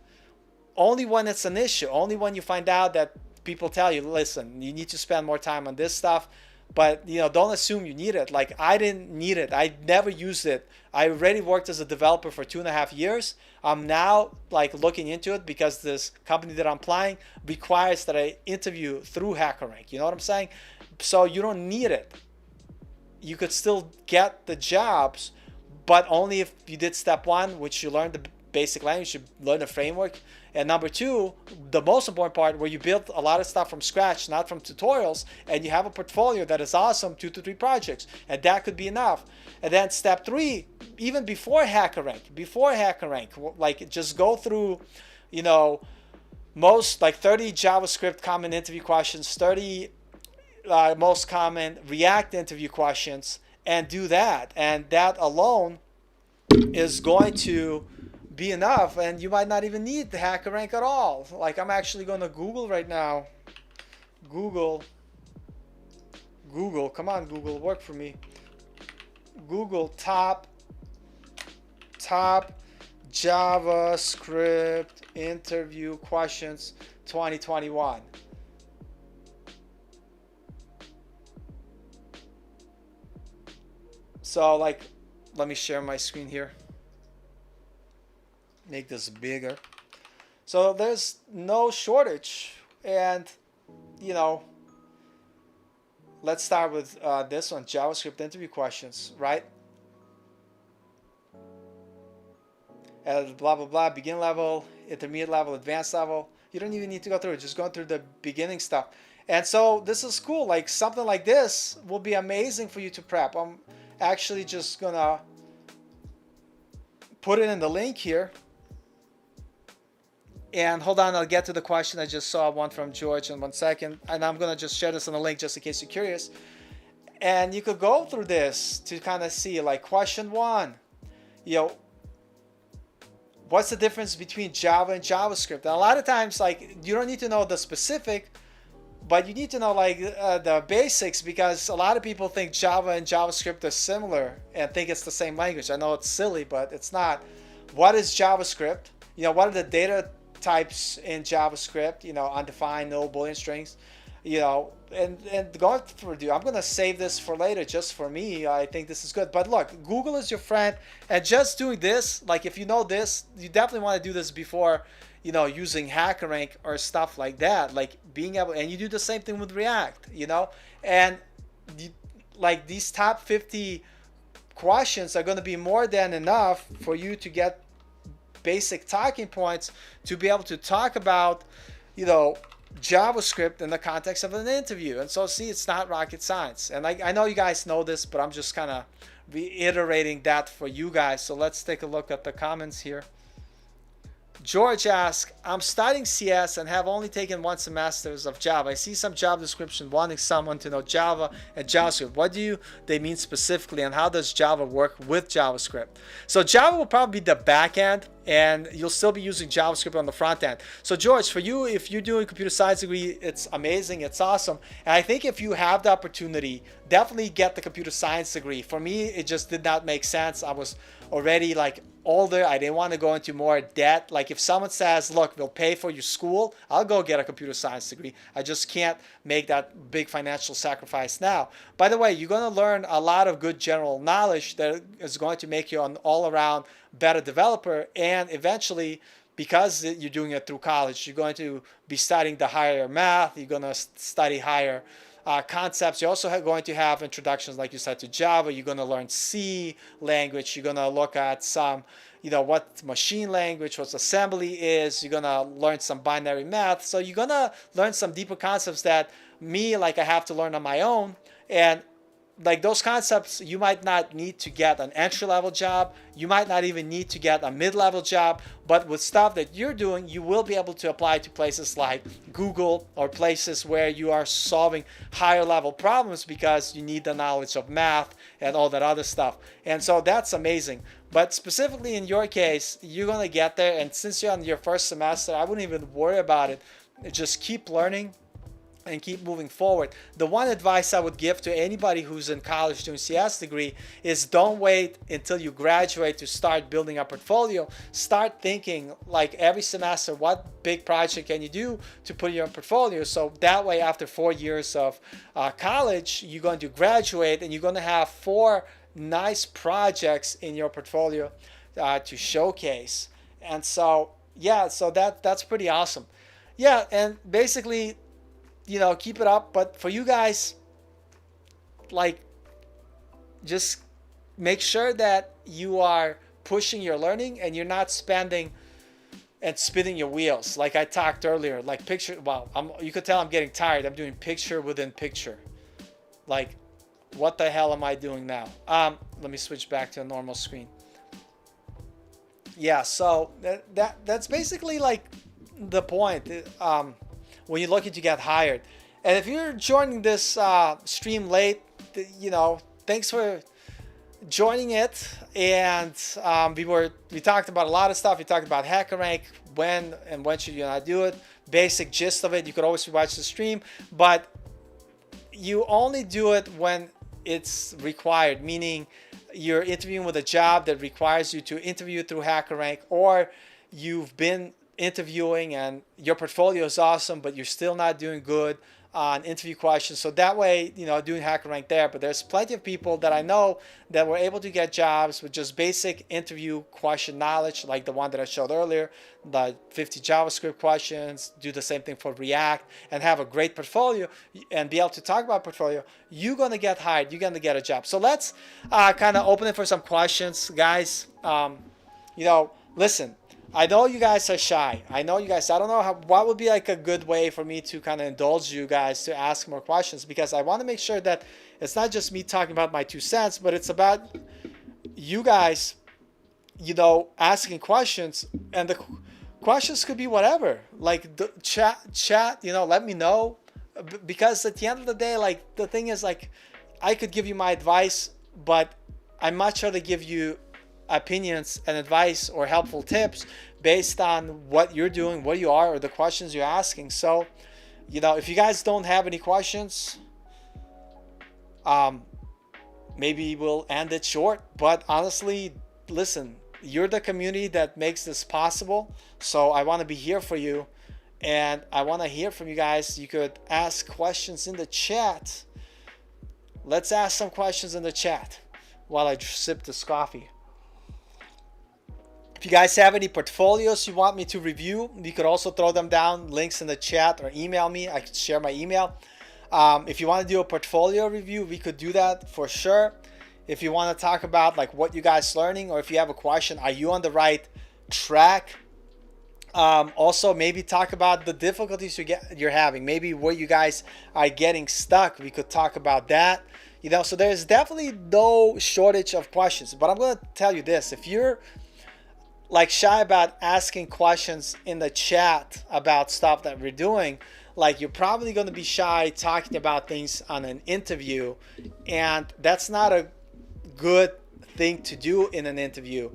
Only when it's an issue. Only when you find out that people tell you, listen, you need to spend more time on this stuff. But don't assume you need it. Like, I didn't need it. I never used it. I already worked as a developer for 2.5 years. I'm now looking into it because this company that I'm applying requires that I interview through HackerRank. You know what I'm saying? So you don't need it. You could still get the jobs, but only if you did step 1, which you learned basic language, you learn a framework. And number two, the most important part, where you build a lot of stuff from scratch, not from tutorials, and you have a portfolio that is awesome, 2 to 3 projects, and that could be enough. And then step three, even before HackerRank, like just go through, most like 30 JavaScript common interview questions, 30 most common React interview questions, and do that. And that alone is going to be enough, and you might not even need the HackerRank at all. Like, I'm actually going to Google right now. Google, come on, Google, work for me. Google top JavaScript interview questions 2021. So, like, let me share my screen here. Make this bigger. So there's no shortage. And, let's start with this one, JavaScript interview questions, right? Blah, blah, blah, begin level, intermediate level, advanced level. You don't even need to go through it. Just going through the beginning stuff. And so this is cool. Like, something like this will be amazing for you to prep. I'm actually just going to put it in the link here. And hold on, I'll get to the question. I just saw one from George in 1 second. And I'm going to just share this on the link just in case you're curious. And you could go through this to kind of see, like, question one, what's the difference between Java and JavaScript? And a lot of times, like, you don't need to know the specific, but you need to know, like, the basics, because a lot of people think Java and JavaScript are similar and think it's the same language. I know it's silly, but it's not. What is JavaScript? What are the data types in JavaScript? Undefined, null, Boolean strings. And going through, I'm going to save this for later just for me. I think this is good. But look, Google is your friend. And just doing this, like, if you know this, you definitely want to do this before, using HackerRank or stuff like that. Like, being able, and you do the same thing with React, and like, these top 50 questions are going to be more than enough for you to get basic talking points to be able to talk about, JavaScript in the context of an interview. And so, see, it's not rocket science. And I know you guys know this, but I'm just kind of reiterating that for you guys. So let's take a look at the comments here. George asks, I'm studying CS and have only taken 1 semester of Java. I see some job description wanting someone to know Java and JavaScript. What do they mean specifically, and how does Java work with JavaScript? So Java will probably be the back end, and you'll still be using JavaScript on the front end. So George, for you, if you're doing a computer science degree, it's amazing, it's awesome. And I think if you have the opportunity, definitely get the computer science degree. For me, it just did not make sense. I was already, like, older. I didn't want to go into more debt. Like, if someone says, look, we'll pay for your school, I'll go get a computer science degree. I just can't make that big financial sacrifice now. By the way, you're going to learn a lot of good general knowledge that is going to make you an all-around better developer. And eventually, because you're doing it through college, you're going to be studying the higher math. You're going to study higher concepts. You're also going to have introductions, like you said, to Java. You're going to learn C language. You're going to look at some, what machine language, what assembly is. You're going to learn some binary math. So you're going to learn some deeper concepts that I have to learn on my own. And like, those concepts, you might not need to get an entry-level job. You might not even need to get a mid-level job. But with stuff that you're doing, you will be able to apply to places like Google, or places where you are solving higher-level problems, because you need the knowledge of math and all that other stuff. And so that's amazing. But specifically in your case, you're going to get there. And since you're on your first semester, I wouldn't even worry about it. Just keep learning and keep moving forward. The one advice I would give to anybody who's in college doing CS degree is, don't wait until you graduate to start building a portfolio. Start thinking, like, every semester, what big project can you do to put in your portfolio? So that way, after 4 years of college, you're going to graduate and you're going to have 4 nice projects in your portfolio to showcase. And so, yeah, so that's pretty awesome. Yeah, and basically, keep it up. But for you guys, like, just make sure that you are pushing your learning, and you're not spending and spinning your wheels like I talked earlier. Like picture, wow, you could tell I'm getting tired. I'm doing picture within picture. Like, what the hell am I doing now? Let me switch back to a normal screen. Yeah, so that's basically like the point when you're looking to get hired. And if you're joining this stream late, thanks for joining it. And we talked about a lot of stuff. We talked about HackerRank, when should you not do it, basic gist of it. You could always watch the stream, but you only do it when it's required, meaning you're interviewing with a job that requires you to interview through HackerRank, or you've been interviewing and your portfolio is awesome, but you're still not doing good on interview questions. So that way, doing HackerRank there. But there's plenty of people that I know that were able to get jobs with just basic interview question knowledge, like the one that I showed earlier, the 50 JavaScript questions, do the same thing for React, and have a great portfolio and be able to talk about portfolio. You're going to get hired. You're going to get a job. So let's kind of open it for some questions, guys. Listen, I know you guys are shy. I don't know what would be like a good way for me to kind of indulge you guys to ask more questions, because I want to make sure that it's not just me talking about my 2 cents, but it's about you guys, asking questions. And the questions could be whatever, like the chat, let me know, because at the end of the day, like, the thing is, like, I could give you my advice, but I'd much rather give you opinions and advice or helpful tips based on what you're doing, what you are, or the questions you're asking. So, if you guys don't have any questions, maybe we'll end it short. But honestly, listen, you're the community that makes this possible. So I want to be here for you, and I want to hear from you guys. You could ask questions in the chat. Let's ask some questions in the chat while I sip this coffee. If you guys have any portfolios you want me to review, you could also throw them down, links in the chat, or email me. I could share my email. If you want to do a portfolio review, we could do that for sure. If you want to talk about like what you guys learning, or if you have a question, are you on the right track? Also, maybe talk about the difficulties you're having, maybe where you guys are getting stuck. We could talk about that. So there's definitely no shortage of questions. But I'm going to tell you this: if you're like shy about asking questions in the chat about stuff that we're doing, like, you're probably going to be shy talking about things on an interview, and that's not a good thing to do in an interview.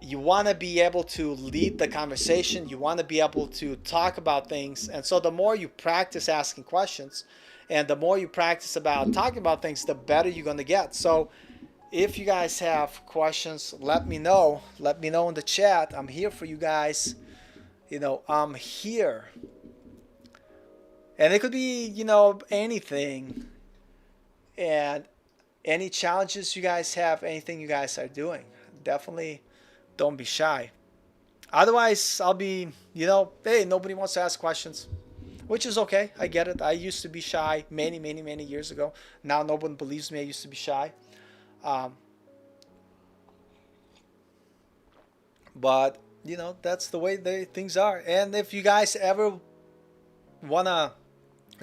You want to be able to lead the conversation. You want to be able to talk about things. And so the more you practice asking questions, and the more you practice about talking about things, the better you're going to get. So if you guys have questions, let me know. Let me know in the chat. I'm here for you guys. I'm here. And it could be, anything. And any challenges you guys have, anything you guys are doing, definitely don't be shy. Otherwise, I'll be, hey, nobody wants to ask questions, which is okay. I get it. I used to be shy many, many, many years ago. Now no one believes me. I used to be shy. But that's the way things are. And if you guys ever wanna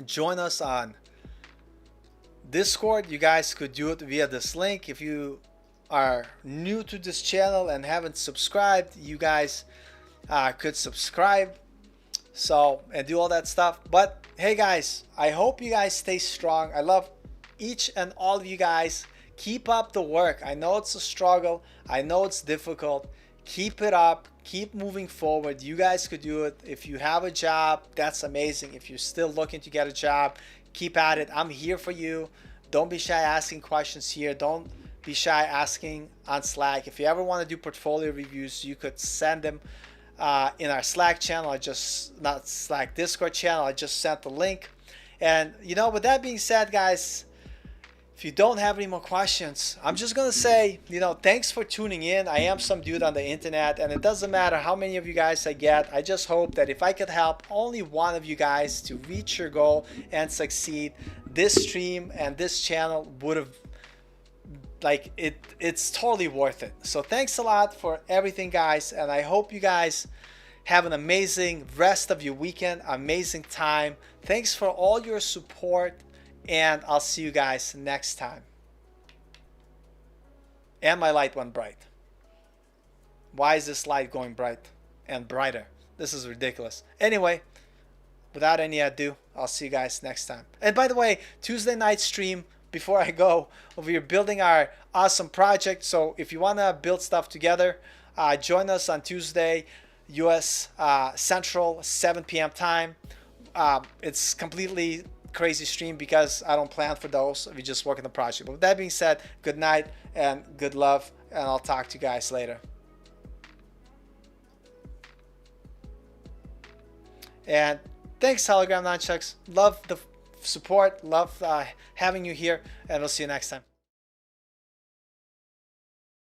join us on Discord, you guys could do it via this link. If you are new to this channel and haven't subscribed, you guys could subscribe, and do all that stuff. But hey guys, I hope you guys stay strong. I love each and all of you guys. Keep up the work. I know it's a struggle. I know it's difficult. Keep it up. Keep moving forward. You guys could do it. If you have a job, that's amazing. If you're still looking to get a job, keep at it. I'm here for you. Don't be shy asking questions here. Don't be shy asking on Slack. If you ever want to do portfolio reviews, you could send them in our Slack channel. Not Slack, Discord channel. I just sent the link. And with that being said, guys, if you don't have any more questions, I'm just going to say, thanks for tuning in. I am some dude on the internet, and it doesn't matter how many of you guys I get. I just hope that if I could help only one of you guys to reach your goal and succeed, this stream and this channel would have like it's totally worth it. So thanks a lot for everything, guys, and I hope you guys have an amazing rest of your weekend, amazing time. Thanks for all your support, and I'll see you guys next time. And my light went bright. Why is this light going bright and brighter? This is ridiculous. Anyway, without any ado, I'll see you guys next time. And by the way, Tuesday night stream, before I go, we're building our awesome project. So if you want to build stuff together, join us on Tuesday, US Central, 7 p.m. time. It's completely crazy stream because I don't plan for those. We just work on the project. But with that being said, good night and good love, and I'll talk to you guys later. And thanks, Hologram Nunchucks. Love the support. Love having you here. And we'll see you next time.